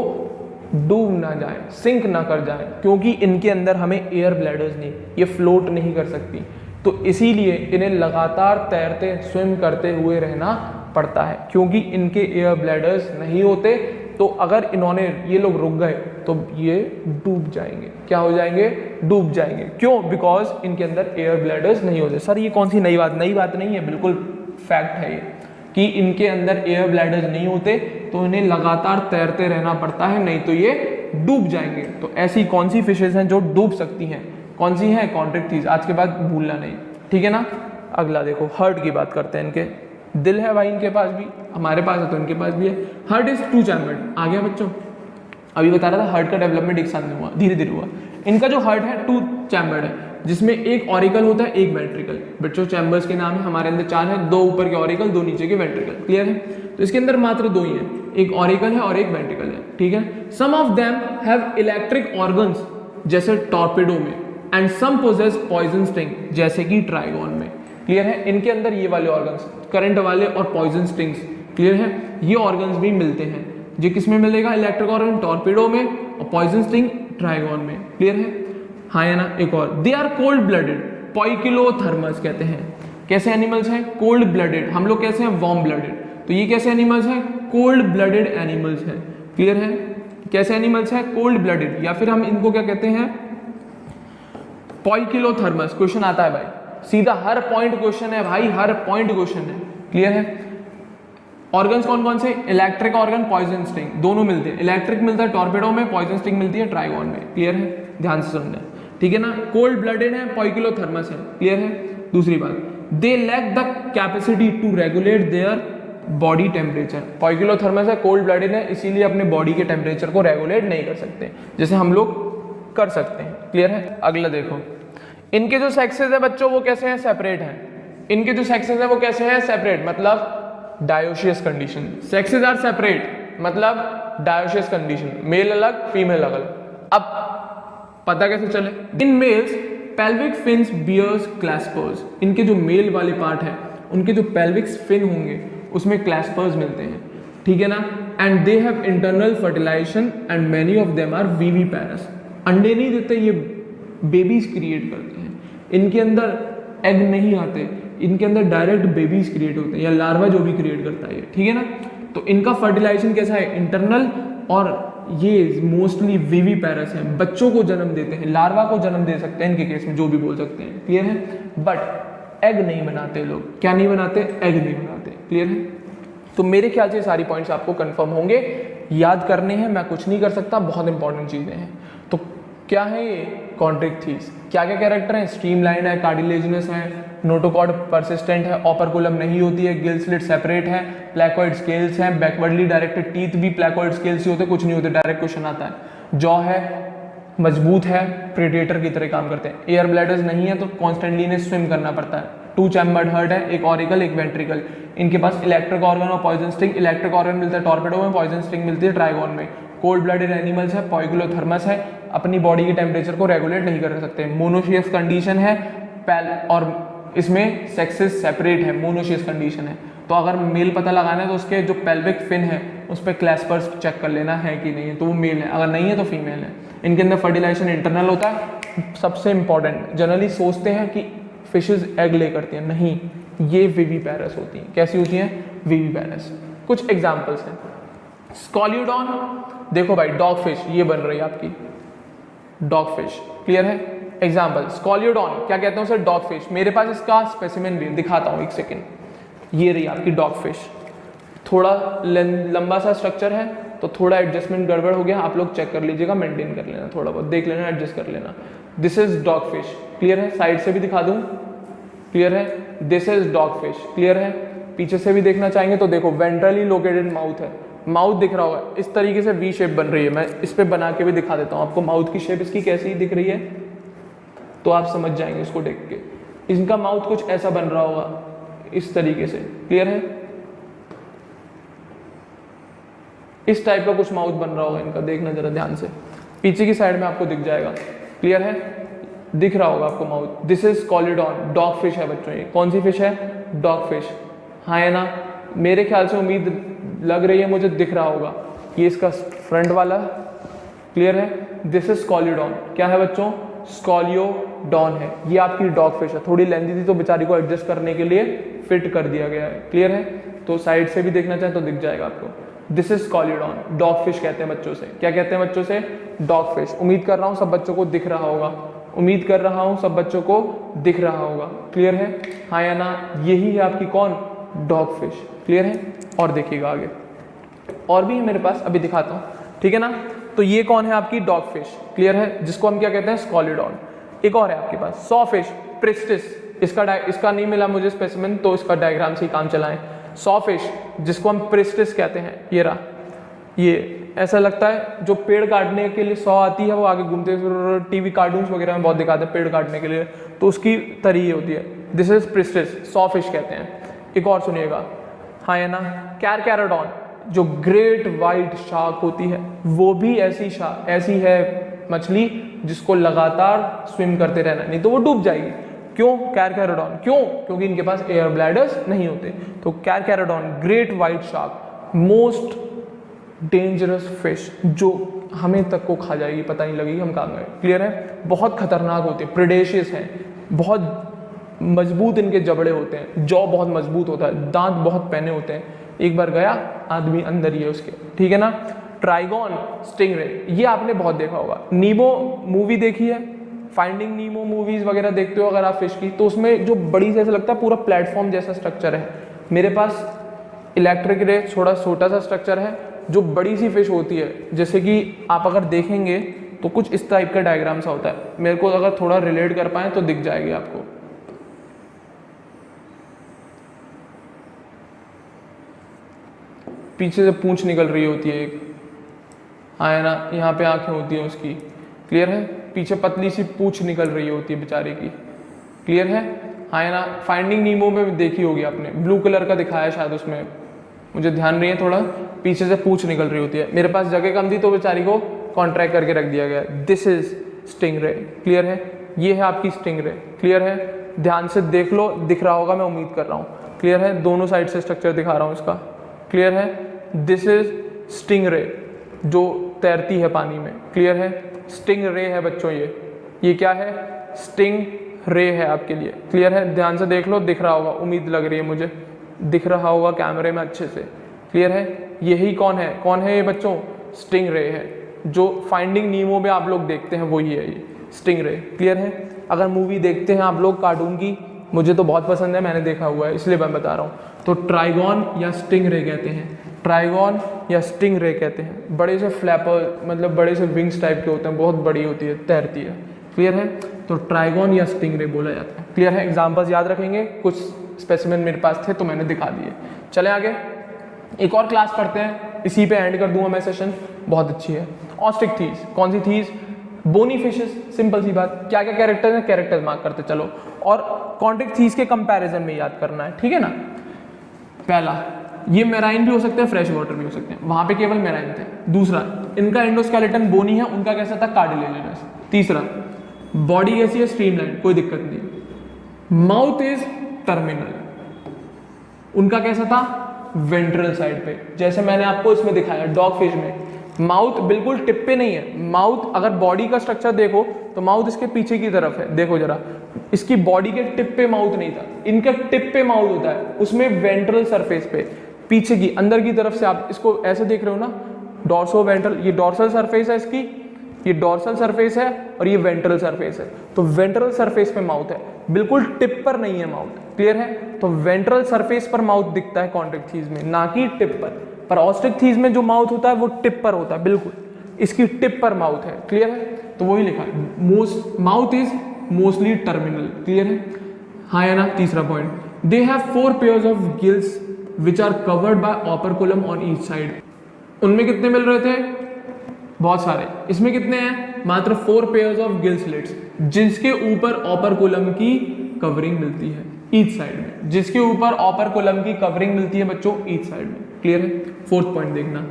डूब ना जाए, सिंक ना कर जाए, क्योंकि इनके अंदर हमें एयर ब्लैडर्स नहीं, ये फ्लोट नहीं कर सकती। तो इसीलिए इन्हें लगातार तैरते, स्विम करते हुए रहना पड़ता है, क्योंकि इनके एयर ब्लैडर्स नहीं होते। तो अगर इन्होंने, ये लोग रुक गए तो ये डूब जाएंगे। क्या हो जाएंगे? डूब जाएंगे। क्यों? बिकॉज इनके अंदर एयर ब्लैडर्स नहीं होते। सर ये कौन सी नई बात? नई बात नहीं है, बिल्कुल फैक्ट है ये, कि इनके अंदर एयर ब्लैडर्स नहीं होते, तो इन्हें लगातार तैरते रहना पड़ता है, नहीं तो ये डूब जाएंगे। तो ऐसी कौन सी फिशेज हैं जो डूब सकती हैं? कौन सी हैं? कॉन्ट्रैक्ट, आज के बाद भूलना नहीं। ठीक है ना? अगला देखो, हार्ट की बात करते हैं। इनके दिल है भाई, इनके पास भी, हमारे पास है तो इनके पास भी है। Heart is two chambered. आ गया बच्चों? अभी बता रहा था हार्ट का डेवलपमेंट एक साथ में हुआ, धीरे धीरे हुआ। इनका जो हार्ट है टू चैम्बर्ड है, जिसमें एक ऑरिकल होता है, एक वेंट्रिकल। बच्चों चैम्बर्स के नाम है, हमारे अंदर 4 हैं, 2 ऊपर के ऑरिकल, 2 नीचे के वेंट्रिकल। क्लियर है? तो इसके अंदर मात्र 2 ही हैं, एक ऑरिकल है और एक वेंट्रिकल है। ठीक है? Some of them have electric organs जैसे टॉर्पेडो में, and some possess poison sting जैसे कि ट्राइगोन में। क्लियर है? इनके अंदर ये वाले ऑर्गन्स, करंट वाले और पॉइजन स्टिंग्स, क्लियर है, ये ऑर्गन्स भी मिलते हैं। ये किस में मिलेगा? इलेक्ट्रिक ऑर्गन टॉर्पेडो में और पॉइजन स्टिंग ट्राइगोन में। क्लियर है? हाँ या ना? एक और, दे आर कोल्ड ब्लडेड, पोइकिलोथर्मस कहते हैं। कैसे एनिमल्स हैं? Cold blooded. हम लोग कैसे हैं? Warm blooded. तो ये कैसे एनिमल्स हैं? कोल्ड ब्लडेड एनिमल्स हैं। क्लियर है? कैसे एनिमल्स हैं? कोल्ड ब्लडेड, या फिर हम इनको क्या कहते हैं? पोइकिलोथर्मस। क्वेश्चन आता है भाई, सीधा हर पॉइंट क्वेश्चन है भाई, हर पॉइंट क्वेश्चन है। क्लियर है? ऑर्गन्स कौन कौन से, इलेक्ट्रिक ऑर्गन, पॉइजन स्टिंग, दोनों मिलते हैं। इलेक्ट्रिक मिलता है टॉर्पेडो में, पॉइजन स्टिंग मिलती है ट्राइगॉन में। क्लियर है, ध्यान से सुनना, ठीक है ना। कोल्ड ब्लडेड है, पॉइकिलोथर्मस है। क्लियर है। दूसरी बात, they lack the capacity to regulate their body temperature. Poikilothermous है, कोल्ड ब्लडेड है, इसीलिए अपने बॉडी के टेम्परेचर को रेगुलेट नहीं कर सकते जैसे हम लोग कर सकते हैं। क्लियर है। अगला देखो, इनके जो सेक्सेस है बच्चों वो कैसे हैं, सेपरेट हैं। इनके जो सेक्सेस है वो कैसे हैं, सेपरेट, मतलब dioecious condition. Sexes are separate मतलब डायोशियस कंडीशन, मेल अलग फीमेल अलग। अब पता कैसे चले, in males pelvic fins bears claspers. इनके जो मेल वाले पार्ट है उनके जो पेल्विक फिन होंगे उसमें क्लैस्पर्स मिलते हैं, ठीक है ना। And they have internal fertilisation and many of them are viviparous. अंडे नहीं देते, ये बेबीज क्रिएट करते हैं। इनके अंदर एग नहीं आते, इनके अंदर डायरेक्ट बेबीज क्रिएट होते हैं, या लार्वा जो भी क्रिएट करता है, ठीक है ना। तो इनका फर्टिलाइजेशन कैसा है, इंटरनल, और ये मोस्टली विविपैरस हैं, बच्चों को जन्म देते हैं, लार्वा को जन्म दे सकते हैं इनके केस में, जो भी बोल सकते हैं। क्लियर है। बट एग नहीं बनाते लोग, क्या नहीं बनाते, एग नहीं बनाते। क्लियर है। तो मेरे ख्याल से सारी पॉइंट्स आपको कंफर्म होंगे, याद करने हैं, मैं कुछ नहीं कर सकता, बहुत इंपॉर्टेंट चीजें हैं। तो क्या है ये कॉन्ट्रिक्थीज, क्या क्या कैरेक्टर है, स्ट्रीमलाइन है, कार्टिलेजिनस है, नोटोकॉर्ड परसिस्टेंट है, ऑपरकुलम नहीं होती है, गिल स्लिट सेपरेट है, प्लेकोइड स्केल्स हैं, बैकवर्डली डायरेक्टेड टीथ भी प्लेकोइड स्केल्स ही होते, कुछ नहीं होते। डायरेक्ट क्वेश्चन आता है। जॉ है, मजबूत है, प्रेडेटर की तरह काम करते हैं। एयर ब्लैडर्स नहीं है तो कॉन्स्टेंटली इन्हें स्विम करना पड़ता है। 2 चैम्बर्ड हार्ट है, एक ऑरिकल एक वेंट्रिकल। इनके पास इलेक्ट्रिक ऑर्गन और पॉइजन स्टिंग। इलेक्ट्रिक ऑर्गन मिलता है टॉर्पेडो में, पॉइजन स्टिंग मिलती है ट्राइगॉन में। कोल्ड ब्लडेड एनिमल्स है, पॉइकिलोथर्मस है, अपनी बॉडी के टेम्परेचर को रेगुलेट नहीं कर सकते। मोनोशियस कंडीशन है, और इसमें सेक्सेस सेपरेट है, मोनोशियस कंडीशन है। तो अगर मेल पता लगाना है तो उसके जो पेल्विक फिन है उस पर क्लैस्पर्स चेक कर लेना है कि नहीं है, तो वो मेल है, अगर नहीं है तो फीमेल है। इनके अंदर फर्टिलाइजेशन इंटरनल होता है। सबसे इंपॉर्टेंट, जनरली सोचते हैं कि फिशेज एग ले करती हैं, नहीं, ये विविपैरस होती हैं। कैसी होती हैं, विविपैरस। कुछ एग्जाम्पल्स हैं, स्कॉलियोडॉन, देखो भाई डॉग फिश ये बन रही है आपकी डॉग फिश। क्लियर है। एग्जाम्पल, स्कॉलियोडॉन क्या कहते हैं उसे, डॉग फिश। मेरे पास इसका स्पेसिमेन भी दिखाता हूँ, एक सेकेंड। ये रही आपकी डॉग फिश, थोड़ा लंबा सा स्ट्रक्चर है तो थोड़ा एडजस्टमेंट गड़बड़ हो गया, आप लोग चेक कर लीजिएगा, मेंटेन कर लेना, थोड़ा बहुत देख लेना, एडजस्ट कर लेना। This is dog fish. Clear है। साइड से भी दिखा दूं, क्लियर है। This is dog fish. Clear है। पीछे से भी देखना चाहेंगे तो देखो, वेंट्रली लोकेटेड माउथ है, माउथ दिख रहा होगा, इस तरीके से वी शेप बन रही है। मैं इस पे बना के भी दिखा देता हूँ आपको, माउथ की शेप इसकी कैसी दिख रही है, तो आप समझ जाएंगे इसको देख के। इनका माउथ कुछ ऐसा बन रहा होगा, इस तरीके से। क्लियर है। इस टाइप का कुछ माउथ बन रहा होगा इनका, देखना जरा ध्यान से, पीछे की साइड में आपको दिख जाएगा। क्लियर है। दिख रहा होगा आपको mouth. This is scoliodon, dog fish है बच्चों। ये कौन सी फिश है, डॉग फिश। हाँ है ना, मेरे ख्याल से उम्मीद लग रही है मुझे, दिख रहा होगा। ये इसका फ्रंट वाला। क्लियर है। This is Scoliodon. क्या है बच्चों, स्कॉलियोडॉन है। ये आपकी डॉग फिश है, थोड़ी लेंथी थी तो बेचारी को एडजस्ट करने के लिए फिट कर दिया गया है। क्लियर है। तो साइड से भी देखना चाहें तो दिख जाएगा आपको। This is Scoliodon, dog fish कहते हैं बच्चों से। क्या कहते हैं बच्चों से, डॉग फिश। उम्मीद कर रहा हूँ सब बच्चों को दिख रहा होगा, उम्मीद कर रहा हूँ सब बच्चों को दिख रहा होगा। क्लियर है। हाँ या ना, यही है आपकी कौन, डॉग फिश। क्लियर है। और देखिएगा आगे और भी है मेरे पास, अभी दिखाता हूँ, ठीक है ना। तो ये कौन है आपकी डॉग फिश। क्लियर है, जिसको हम क्या कहते हैं, स्कॉलियोडॉन। एक और है आपके पास सॉ फिश, प्रिस्टिस। इसका नहीं मिला मुझे स्पेसिमेन, तो इसका डायग्राम से ही काम चलाएं। सॉ फिश जिसको हम प्रिस्टिस कहते हैं, ये रहा। ये ऐसा लगता है जो पेड़ काटने के लिए सॉ आती है, वो आगे घूमते, टीवी कार्टून्स वगैरह में बहुत दिखाते हैं पेड़ काटने के लिए, तो उसकी तरी होती है। This is priestess, saw fish कहते हैं। एक और सुनिएगा, हाँ है ना, कैरकैरोडॉन, जो ग्रेट वाइट शार्क होती है, वो भी ऐसी है मछली जिसको लगातार स्विम करते रहना, नहीं तो वो डूब जाएगी। क्यों, कैरकैरोडॉन, क्यों, क्योंकि इनके पास एयर ब्लैडर्स नहीं होते। तो carcharodon, great white shark, most dangerous fish, जो हमें तक को खा जाएगी, पता नहीं लगेगी हम कहाँ गए। क्लियर है। बहुत खतरनाक होते हैं, प्रेडेशियस हैं, बहुत मजबूत इनके जबड़े होते हैं, जॉ बहुत मजबूत होता है, दांत बहुत पैने होते हैं, एक बार गया आदमी अंदर ही है उसके। ठीक है ना। ट्राइगॉन, स्टिंगरे, ये आपने बहुत देखा होगा। नीमो मूवी देखी है, फाइंडिंग नीमो मूवीज वगैरह देखते हो अगर आप फिश की, तो उसमें जो बड़ी से ऐसा लगता है पूरा प्लेटफॉर्म जैसा स्ट्रक्चर है, मेरे पास इलेक्ट्रिक रे थोड़ा छोटा सा स्ट्रक्चर है, जो बड़ी सी फिश होती है, जैसे कि आप अगर देखेंगे तो कुछ इस टाइप का डायग्राम सा होता है, मेरे को अगर थोड़ा रिलेट कर पाए तो दिख जाएगी आपको। पीछे से पूंछ निकल रही होती है एक, हाँ है ना, यहाँ पे आंखें होती हैं उसकी, क्लियर है, पीछे पतली सी पूंछ निकल रही होती है बेचारे की, क्लियर है, हाँ है ना। फाइंडिंग नीमो में देखी होगी आपने, ब्लू कलर का दिखाया शायद उसमें, मुझे ध्यान नहीं है, थोड़ा पीछे से पूंछ निकल रही होती है। मेरे पास जगह कम थी तो बेचारी को कॉन्ट्रैक्ट करके रख दिया गया। दिस इज स्टिंग रे, क्लियर है, ये है आपकी स्टिंग रे, क्लियर है, ध्यान से देख लो, दिख रहा होगा मैं उम्मीद कर रहा हूँ, क्लियर है, दोनों साइड से स्ट्रक्चर दिखा रहा हूँ इसका, क्लियर है। दिस इज स्टिंग रे जो तैरती है पानी में, क्लियर है, स्टिंग रे है बच्चों, ये क्या है, स्टिंग रे है आपके लिए, क्लियर है, ध्यान से देख लो, दिख रहा होगा, उम्मीद लग रही है मुझे दिख रहा होगा कैमरे में अच्छे से, क्लियर है। यही कौन है ये बच्चों, स्टिंग रे है, जो फाइंडिंग नीमो में आप लोग देखते हैं वही है ये स्टिंग रे, क्लियर है। अगर मूवी देखते हैं आप लोग कार्टून की, मुझे तो बहुत पसंद है, मैंने देखा हुआ है इसलिए मैं बता रहा हूँ, तो ट्राइगॉन या स्टिंग रे कहते हैं, ट्राइगॉन या स्टिंग रे कहते हैं। बड़े से फ्लैपर, मतलब बड़े से विंग्स टाइप के होते हैं, बहुत बड़ी होती है, तैरती है, क्लियर है, तो ट्राइगॉन या स्टिंग रे बोला जाता है, क्लियर है। एग्जाम्पल्स याद रखेंगे, कुछ स्पेसिमेन मेरे पास थे तो मैंने दिखा दिए। चले आगे, एक और क्लास पढ़ते हैं, इसी पे एंड कर दूंगा मैं सेशन, बहुत अच्छी है। ऑस्ट्रिक थीस, कौन सी थीस, बोनी फिशेस, सिंपल सी बात, क्या क्या कैरेक्टर्स हैं, कैरेक्टर्स मार्क करते चलो, और कॉन्ट्रिक थीस के कंपैरिजन में याद करना है, ठीक है ना। पहला, ये मेराइन भी हो सकते हैं, फ्रेश वाटर भी हो सकते हैं, वहां पे केवल मेराइन थे। दूसरा, इनका एंडोस्केलेटन बोनी है, उनका कैसा था, कार्टिलेजिनस। तीसरा, बॉडी कैसी है, स्ट्रीमलाइन, कोई दिक्कत नहीं। माउथ इज टर्मिनल, उनका कैसा था, वेंट्रल साइड पे, जैसे मैंने आपको इसमें दिखाया डॉग फिश में, माउथ बिल्कुल टिप पे नहीं है, माउथ अगर बॉडी का स्ट्रक्चर देखो तो माउथ इसके पीछे की तरफ है, देखो जरा, इसकी बॉडी के टिप पे माउथ नहीं था, इनका टिप पे माउथ होता है, उसमें वेंट्रल सरफेस पे, पीछे की अंदर की तरफ से, आप इसको ऐसे देख रहे हो ना, डॉर्सो वेंट्रल, ये डॉर्सल सरफेस है इसकी, ये डॉर्सल सरफेस है और ये वेंट्रल सरफेस है, तो वेंट्रल सरफेस पे माउथ है, बिल्कुल टिप पर नहीं है माउथ, क्लियर है। तो वेंट्रल सरफेस पर माउथ दिखता है कॉन्ट्रिक थीस में, ना कि टिप पर ऑस्ट्रिक थीस में जो माउथ होता है वो टिप पर होता है, बिल्कुल इसकी टिप पर माउथ है, क्लियर है, तो वही लिखा है, mouth is mostly terminal, clear है, हाँ या ना। तीसरा point, they have 4 pairs of gills which are covered by operculum on each side. उनमें कितने मिल रहे थे, बहुत सारे, इसमें कितने हैं, मात्र 4 पेयर्स ऑफ गिल स्लिट्स, जिसके ऊपर ओपरकुलम की कवरिंग मिलती है ईच साइड में, जिसके ऊपर ओपरकुलम की कवरिंग मिलती है बच्चों ईच साइड में, क्लियर है। फोर्थ पॉइंट देखना,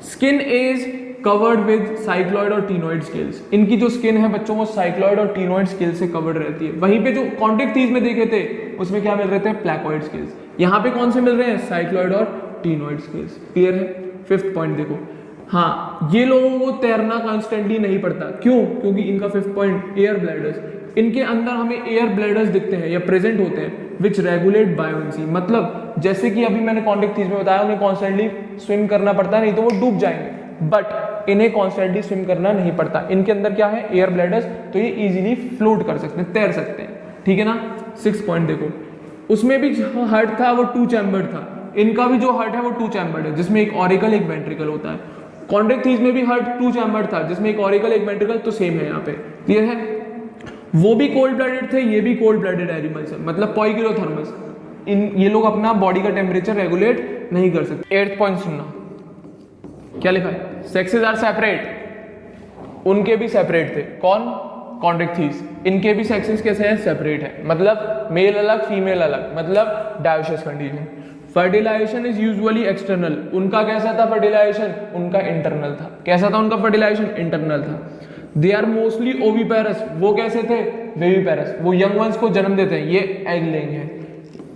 skin is covered with cycloid और टीनोइड स्केल्स, इनकी जो स्किन है बच्चों वो साइक्लॉइड और टीनोइड स्केल से कवर्ड रहती है। वहीं पे जो कॉन्ट्रिक थीस में देखे थे उसमें क्या मिल रहे थे, प्लैकॉइड स्केल्स, यहाँ पे कौन से मिल रहे हैं, साइक्लॉइड और टीनोइड स्केल्स, क्लियर है। फिफ्थ पॉइंट देखो, हाँ ये लोगों को तैरना कॉन्स्टेंटली नहीं पड़ता, क्यों, क्योंकि इनका फिफ्थ पॉइंट, एयर ब्लैडर्स, इनके अंदर हमें एयर ब्लैडर्स दिखते हैं या प्रेजेंट होते हैं, विच रेगुलेट बायोएंसी, मतलब जैसे कि अभी मैंने कॉन्ट्रिक थीस में बताया, उन्हें कॉन्स्टेंटली स्विम करना पड़ता है, नहीं तो वो डूब जाएंगे, बट इन्हें कॉन्स्टेंटली स्विम करना नहीं पड़ता, इनके अंदर क्या है, एयर ब्लैडर्स, तो ये इजीली फ्लोट कर सकते हैं, तैर सकते हैं, ठीक है ना। 6 पॉइंट देखो, उसमें भी हार्ट था वो 2 चैम्बर्ड था, इनका भी जो हार्ट है वो 2 चैम्बर्ड है, जिसमें एक ऑरिकल एक वेंट्रिकल होता है। कॉन्ट्रिक थीस में भी हार्ट 2 चैम्बर्ड था, जिसमें एक ऑरिकल एक वेंट्रिकल, तो सेम है यहाँ पे, क्लियर है। वो भी कोल्ड ब्लडेड थे, ये भी कोल्ड ब्लडेड एनिमल्स है, मतलब पॉइकिलोथर्मस, ये लोग अपना बॉडी का टेम्परेचर रेगुलेट नहीं कर सकते। 8th पॉइंट सुनना, क्या लिखा है, सेक्सेस आर सेपरेट, उनके भी सेपरेट थे, कौन, कॉन्ट्रिक थीस, इनके भी सेक्सेस कैसे हैं, सेपरेट है, मतलब मेल अलग फीमेल अलग, मतलब dioecious condition. Fertilisation is usually external, उनका कैसा था फर्टिलाइजेशन, उनका इंटरनल था, कैसा था उनका फर्टिलाइजेशन, इंटरनल था। दे आर मोस्टली ओविपेरस, वो कैसे थे, वेविपेरस, वो यंग वंस को जन्म देते हैं, ये एग लेंगे।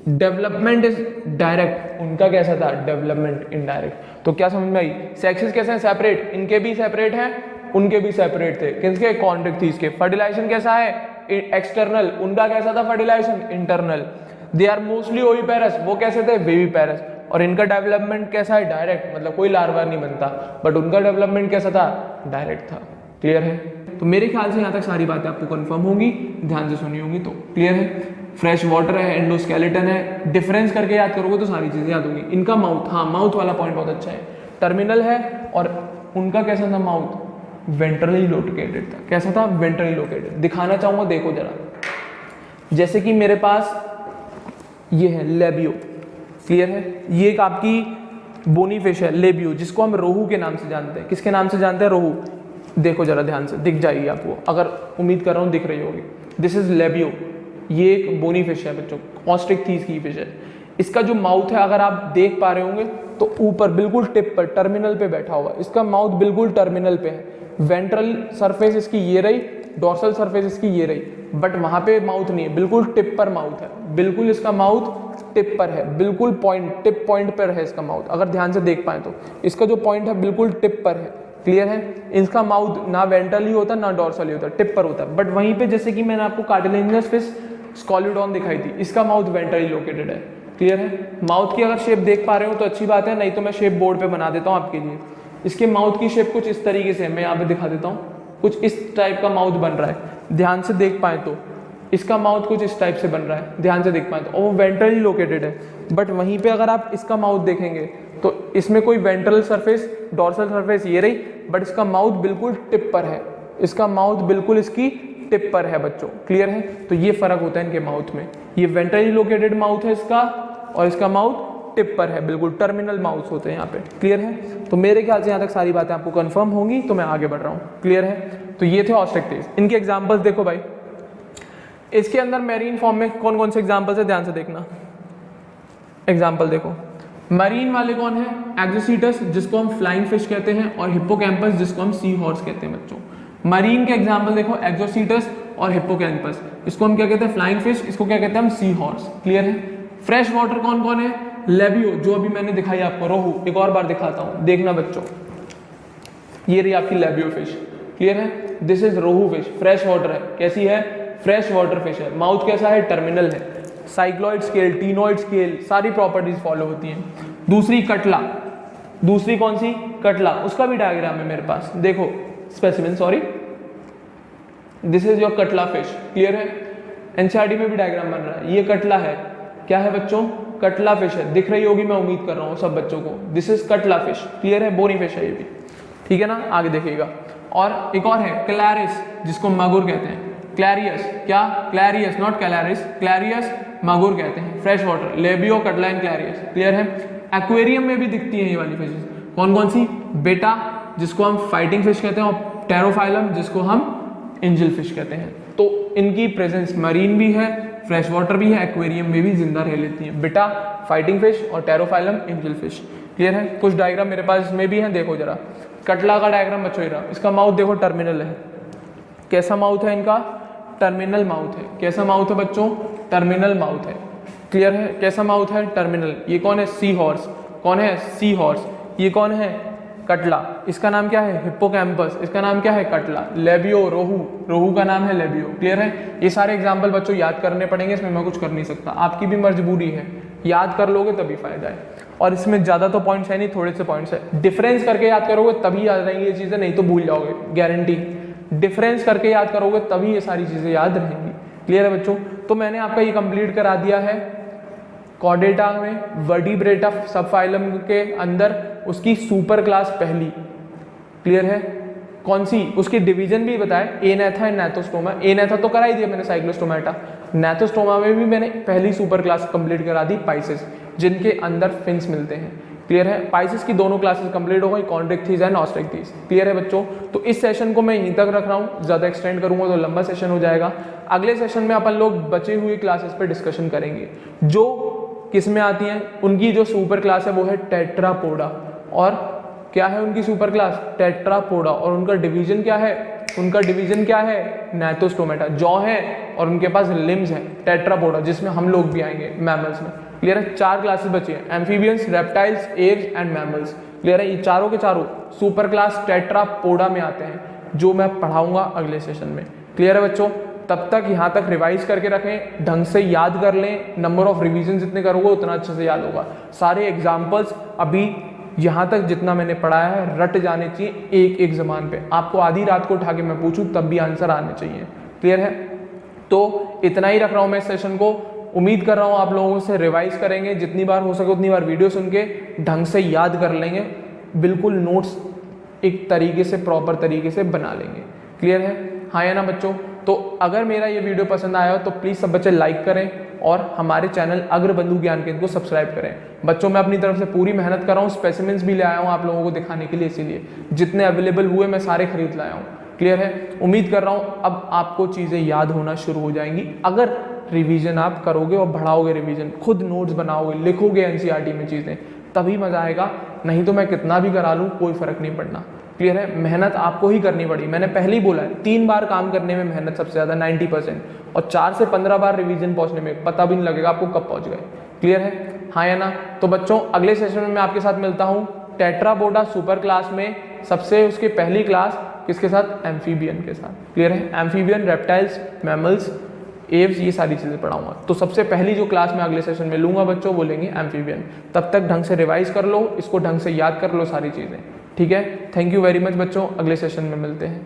डेवलपमेंट इज डायरेक्ट, उनका कैसा था, डेवलपमेंट इनडायरेक्ट। तो क्या समझ में आई, सेक्सेस कैसे हैं, सेपरेट, इनके भी सेपरेट हैं, उनके भी सेपरेट थे, किसके, कॉन्ट्रिक थीस के। फर्टिलाइजेशन कैसा है, एक्सटर्नल, उनका कैसा था fertilisation, internal. They are mostly oviparous, वो कैसे थे, वेविपेरस, और इनका डेवलपमेंट कैसा है, डायरेक्ट, मतलब कोई लार्वा नहीं बनता, बट उनका डेवलपमेंट कैसा था, डायरेक्ट था, क्लियर है। तो मेरे ख्याल से यहाँ तक सारी बातें आपको कंफर्म होंगी, ध्यान से सुनी होंगी तो, क्लियर है। फ्रेश वाटर है, एंडोस्केलेटन है। डिफरेंस करके याद करोगे तो सारी चीज़ें याद होंगी। इनका माउथ, हाँ माउथ वाला पॉइंट बहुत अच्छा है, टर्मिनल है और उनका कैसा था माउथ, वेंट्रली लोकेटेड था। कैसा था, वेंट्रली लोकेटेड। दिखाना चाहूँगा, देखो जरा, जैसे कि मेरे पास ये है लेबियो, क्लियर है, ये एक आपकी बोनी फिश है लेबियो, जिसको हम रोहू के नाम से जानते हैं। किसके नाम से जानते हैं, रोहू। देखो जरा ध्यान से, दिख जाएगी आपको, अगर उम्मीद कर रहा हूँ दिख रही होगी। दिस इज लेबियो, ये एक बोनी फिश है बच्चों, ऑस्ट्रिक थीस की फिश है। इसका जो माउथ है अगर आप देख पा रहे होंगे तो ऊपर बिल्कुल टिप पर, टर्मिनल पे बैठा हुआ। इसका माउथ बिल्कुल टर्मिनल पे है। वेंट्रल सरफेस इसकी ये रही, डोर्सल सरफेस इसकी ये रही, बट वहां पे माउथ नहीं है, बिल्कुल टिप पर माउथ है। बिल्कुल इसका माउथ टिप पर है, बिल्कुल पॉइंट, टिप पॉइंट पर है इसका माउथ। अगर ध्यान से देख पाए तो इसका जो पॉइंट है बिल्कुल टिप पर है, क्लियर है। इसका माउथ ना वेंट्रली होता ना डोर्सली होता, टिप पर होता है। बट वहीं पे जैसे कि मैंने आपको कार्टिलेजिनस फिश स्कॉलिडॉन दिखाई थी, इसका माउथ वेंट्रली लोकेटेड है, क्लियर है। माउथ की अगर शेप देख पा रहे हो तो अच्छी बात है, नहीं तो मैं शेप बोर्ड पे बना देता हूँ आपके लिए। इसके माउथ की शेप कुछ इस तरीके से है, मैं यहाँ पे दिखा देता हूँ। कुछ इस टाइप का माउथ बन रहा है, ध्यान से देख पाए तो इसका माउथ कुछ इस टाइप से बन रहा है, ध्यान से देख पाए तो, और वो वेंट्रली लोकेटेड है। बट वहीं पे अगर आप इसका माउथ देखेंगे तो इसमें कोई वेंट्रल सरफेस, डोर्सल सरफेस ये रही, बट इसका माउथ बिल्कुल टिप पर है। इसका माउथ बिल्कुल इसकी टिप पर है बच्चों, क्लियर है। तो ये फर्क होता है इनके माउथ में, ये वेंट्रली लोकेटेड माउथ है इसका और इसका माउथ टिप पर है, बिल्कुल टर्मिनल माउथ होते हैं यहाँ पे, क्लियर है। तो मेरे ख्याल से यहाँ तक सारी बातें आपको कंफर्म होंगी, तो मैं आगे बढ़ रहा हूँ, क्लियर है। तो ये थे ऑस्ट्रिक थीस। इनके एग्जांपल्स देखो भाई, इसके अंदर मैरीन फॉर्म में कौन कौन से एग्जांपल्स है, ध्यान से देखना। एग्जांपल देखो, मरीन वाले कौन है, एक्सोसीटस जिसको हम फ्लाइंग फिश कहते हैं, और हिप्पोकैम्पस जिसको हम सी हॉर्स कहते हैं बच्चों। मरीन के एग्जांपल देखो, एक्सोसीटस और हिप्पोकैम्पस, इसको हम क्या कहते हैं, फ्लाइंग फिश, इसको क्या कहते हैं हम, सी हॉर्स, क्लियर है। फ्रेश वाटर कौन कौन है, लेबियो जो अभी मैंने दिखाई आपको, रोहू। एक और बार दिखाता हूँ, देखना बच्चों, ये रही आपकी लेबियो फिश, क्लियर है। This is rohu fish, fresh water है, कैसी है, फ्रेश वाटर फिश है। माउथ कैसा है, टर्मिनल है। साइक्लॉइड स्केल, टीनोइड स्केल, सारी प्रॉपर्टीज फॉलो होती हैं। दूसरी कटला, दूसरी कौन सी, कटला, उसका भी डायग्राम है मेरे पास, देखो specimen, sorry, this is your catla fish, clear है। एनसीईआरटी में भी डायग्राम बन रहा है, ये कटला है, क्या है बच्चों, कटला फिश है, दिख रही होगी मैं उम्मीद कर रहा हूँ सब बच्चों को। This is catla fish, clear है, बोनी फिश है ये भी, ठीक है ना, आगे देखिएगा। और एक और है क्लैरिस, जिसको मागुर कहते हैं, क्लैरियस, क्या, क्लैरियस, नॉट कैलारिस, क्लैरियस मागुर कहते हैं, fresh water, labeo, catla and clarias, clear है। एक्वेरियम में भी दिखती है ये वाली फिशेस, कौन कौन सी, बेटा जिसको हम फाइटिंग फिश कहते हैं, और टेरोफाइलम जिसको हम एंजल फिश कहते हैं। तो इनकी प्रेजेंस मरीन भी है, फ्रेश वाटर भी है, एक्वेरियम में भी जिंदा रह लेती हैं, बेटा, फाइटिंग फिश और टेरोफाइलम एंजल फिश, क्लियर है। कुछ डायग्राम मेरे पास इसमें भी है, देखो जरा। कटला का डायग्राम बच्चों रहा, इसका माउथ देखो टर्मिनल है, कैसा माउथ है इनका, टर्मिनल माउथ है। कैसा माउथ है बच्चों, टर्मिनल माउथ है, क्लियर है। कैसा माउथ है, टर्मिनल। ये कौन है, सी हॉर्स, कौन है, सी हॉर्स। ये कौन है, कटला, इसका नाम क्या है, हिप्पोकैम्पस, इसका नाम क्या है, कटला। लेबियो, रोहू, रोहू का नाम है लेबियो, क्लियर है। ये सारे एग्जाम्पल बच्चों याद करने पड़ेंगे, इसमें मैं कुछ कर नहीं सकता, आपकी भी मजबूरी है, याद कर लोगे तभी फायदा है। और इसमें ज़्यादा तो पॉइंट्स है नहीं, थोड़े से पॉइंट्स है। डिफरेंस करके याद करोगे तभी याद रहेंगी ये चीज़ें, नहीं तो भूल जाओगे, गारंटी। डिफरेंस करके याद करोगे तभी ये सारी चीज़ें याद रहेंगी, क्लियर है बच्चों। तो मैंने आपका ये कंप्लीट करा दिया है कॉर्डेटा में, वर्टिब्रेटा सब फाइलम के अंदर उसकी सुपर क्लास पहली, क्लियर है। कौन सी, उसकी डिवीजन भी बताए, एनेथा एंड नैथोस्टोमा। एनेथा तो करा ही दिया मैंने, साइक्लोस्टोमेटा। नैथोस्टोमा में भी मैंने पहली सुपर क्लास कंप्लीट करा दी, पाइसेस, जिनके अंदर फिन्स मिलते हैं, क्लियर है। पाइसेस की दोनों क्लासेस कंप्लीट हो गई, chondrichthyes and osteichthyes, clear है बच्चों। तो इस सेशन को मैं यहीं तक रख रहा हूँ, ज़्यादा एक्सटेंड करूँगा तो लंबा सेशन हो जाएगा। अगले सेशन में अपन लोग बची हुई क्लासेस पे डिस्कशन करेंगे, जो किस में आती हैं। उनकी जो सुपर क्लास है वो है टेट्रापोडा, और क्या है उनकी सुपर क्लास, टेट्रापोडा, और उनका डिवीजन क्या है, उनका डिवीजन क्या है, नैथोस्टोमेटा, जॉ है और उनके पास लिम्स है, टेट्रापोडा, जिसमें हम लोग भी आएंगे मैमल्स में, क्लियर है। 4 क्लासेस बची हैं, amphibians, reptiles, aves and mammals, clear है। ये चारों के चारों सुपर क्लास टेट्रापोडा में आते हैं, जो मैं पढ़ाऊंगा अगले सेशन में, क्लियर है बच्चों। तब तक यहाँ तक रिवाइज करके रखें, ढंग से याद कर लें, नंबर ऑफ रिवीजन जितने करोगे उतना अच्छे से याद होगा। सारे एग्जाम्पल्स अभी यहाँ तक जितना मैंने पढ़ाया है रट जाने चाहिए एक एक ज़बान पे। आपको आधी रात को उठा के मैं पूछूं तब भी आंसर आने चाहिए, क्लियर है। तो इतना ही रख रहा हूँ मैं इस सेशन को। उम्मीद कर रहा हूँ आप लोगों से रिवाइज करेंगे, जितनी बार हो सके उतनी बार वीडियो सुन के ढंग से याद कर लेंगे, बिल्कुल नोट्स एक तरीके से प्रॉपर तरीके से बना लेंगे। क्लियर है? हाँ या ना बच्चों? तो अगर मेरा ये वीडियो पसंद आया हो तो प्लीज़ सब बच्चे लाइक करें और हमारे चैनल अग्रबंधु ज्ञान केंद्र को सब्सक्राइब करें। बच्चों मैं अपनी तरफ से पूरी मेहनत कर रहा हूँ, स्पेसिमेंस भी ले आया हूँ आप लोगों को दिखाने के लिए, इसीलिए जितने अवेलेबल हुए मैं सारे खरीद लाया हूँ। क्लियर है? उम्मीद कर रहा हूँ अब आपको चीज़ें याद होना शुरू हो जाएंगी अगर रिवीजन आप करोगे और बढ़ाओगे रिवीजन, खुद नोट्स बनाओगे, लिखोगे एनसीईआरटी में चीज़ें, तभी मजा आएगा। नहीं तो मैं कितना भी करा लूँ कोई फर्क नहीं पड़ना। क्लियर है? मेहनत आपको ही करनी पड़ी। मैंने पहले ही बोला है 3 बार काम करने में मेहनत सबसे ज़्यादा 90%, और 4 से 15 बार रिवीजन पहुंचने में पता भी नहीं लगेगा आपको कब पहुंच गए। क्लियर है? हाँ या ना? तो बच्चों अगले सेशन में मैं आपके साथ मिलता हूँ टेट्रापोडा सुपर क्लास में, सबसे उसकी पहली क्लास किसके साथ? एम्फीबियन के साथ। क्लियर है? एम्फीबियन, रेप्टाइल्स, मैमल्स, एव्स, ये सारी चीज़ें पढ़ाऊंगा। तो सबसे पहली जो क्लास मैं अगले सेशन में लूंगा बच्चों वो लेंगे एम्फीबियन। तब तक ढंग से रिवाइज कर लो, इसको ढंग से याद कर लो सारी चीज़ें। ठीक है? थैंक यू वेरी मच बच्चों, अगले सेशन में मिलते हैं।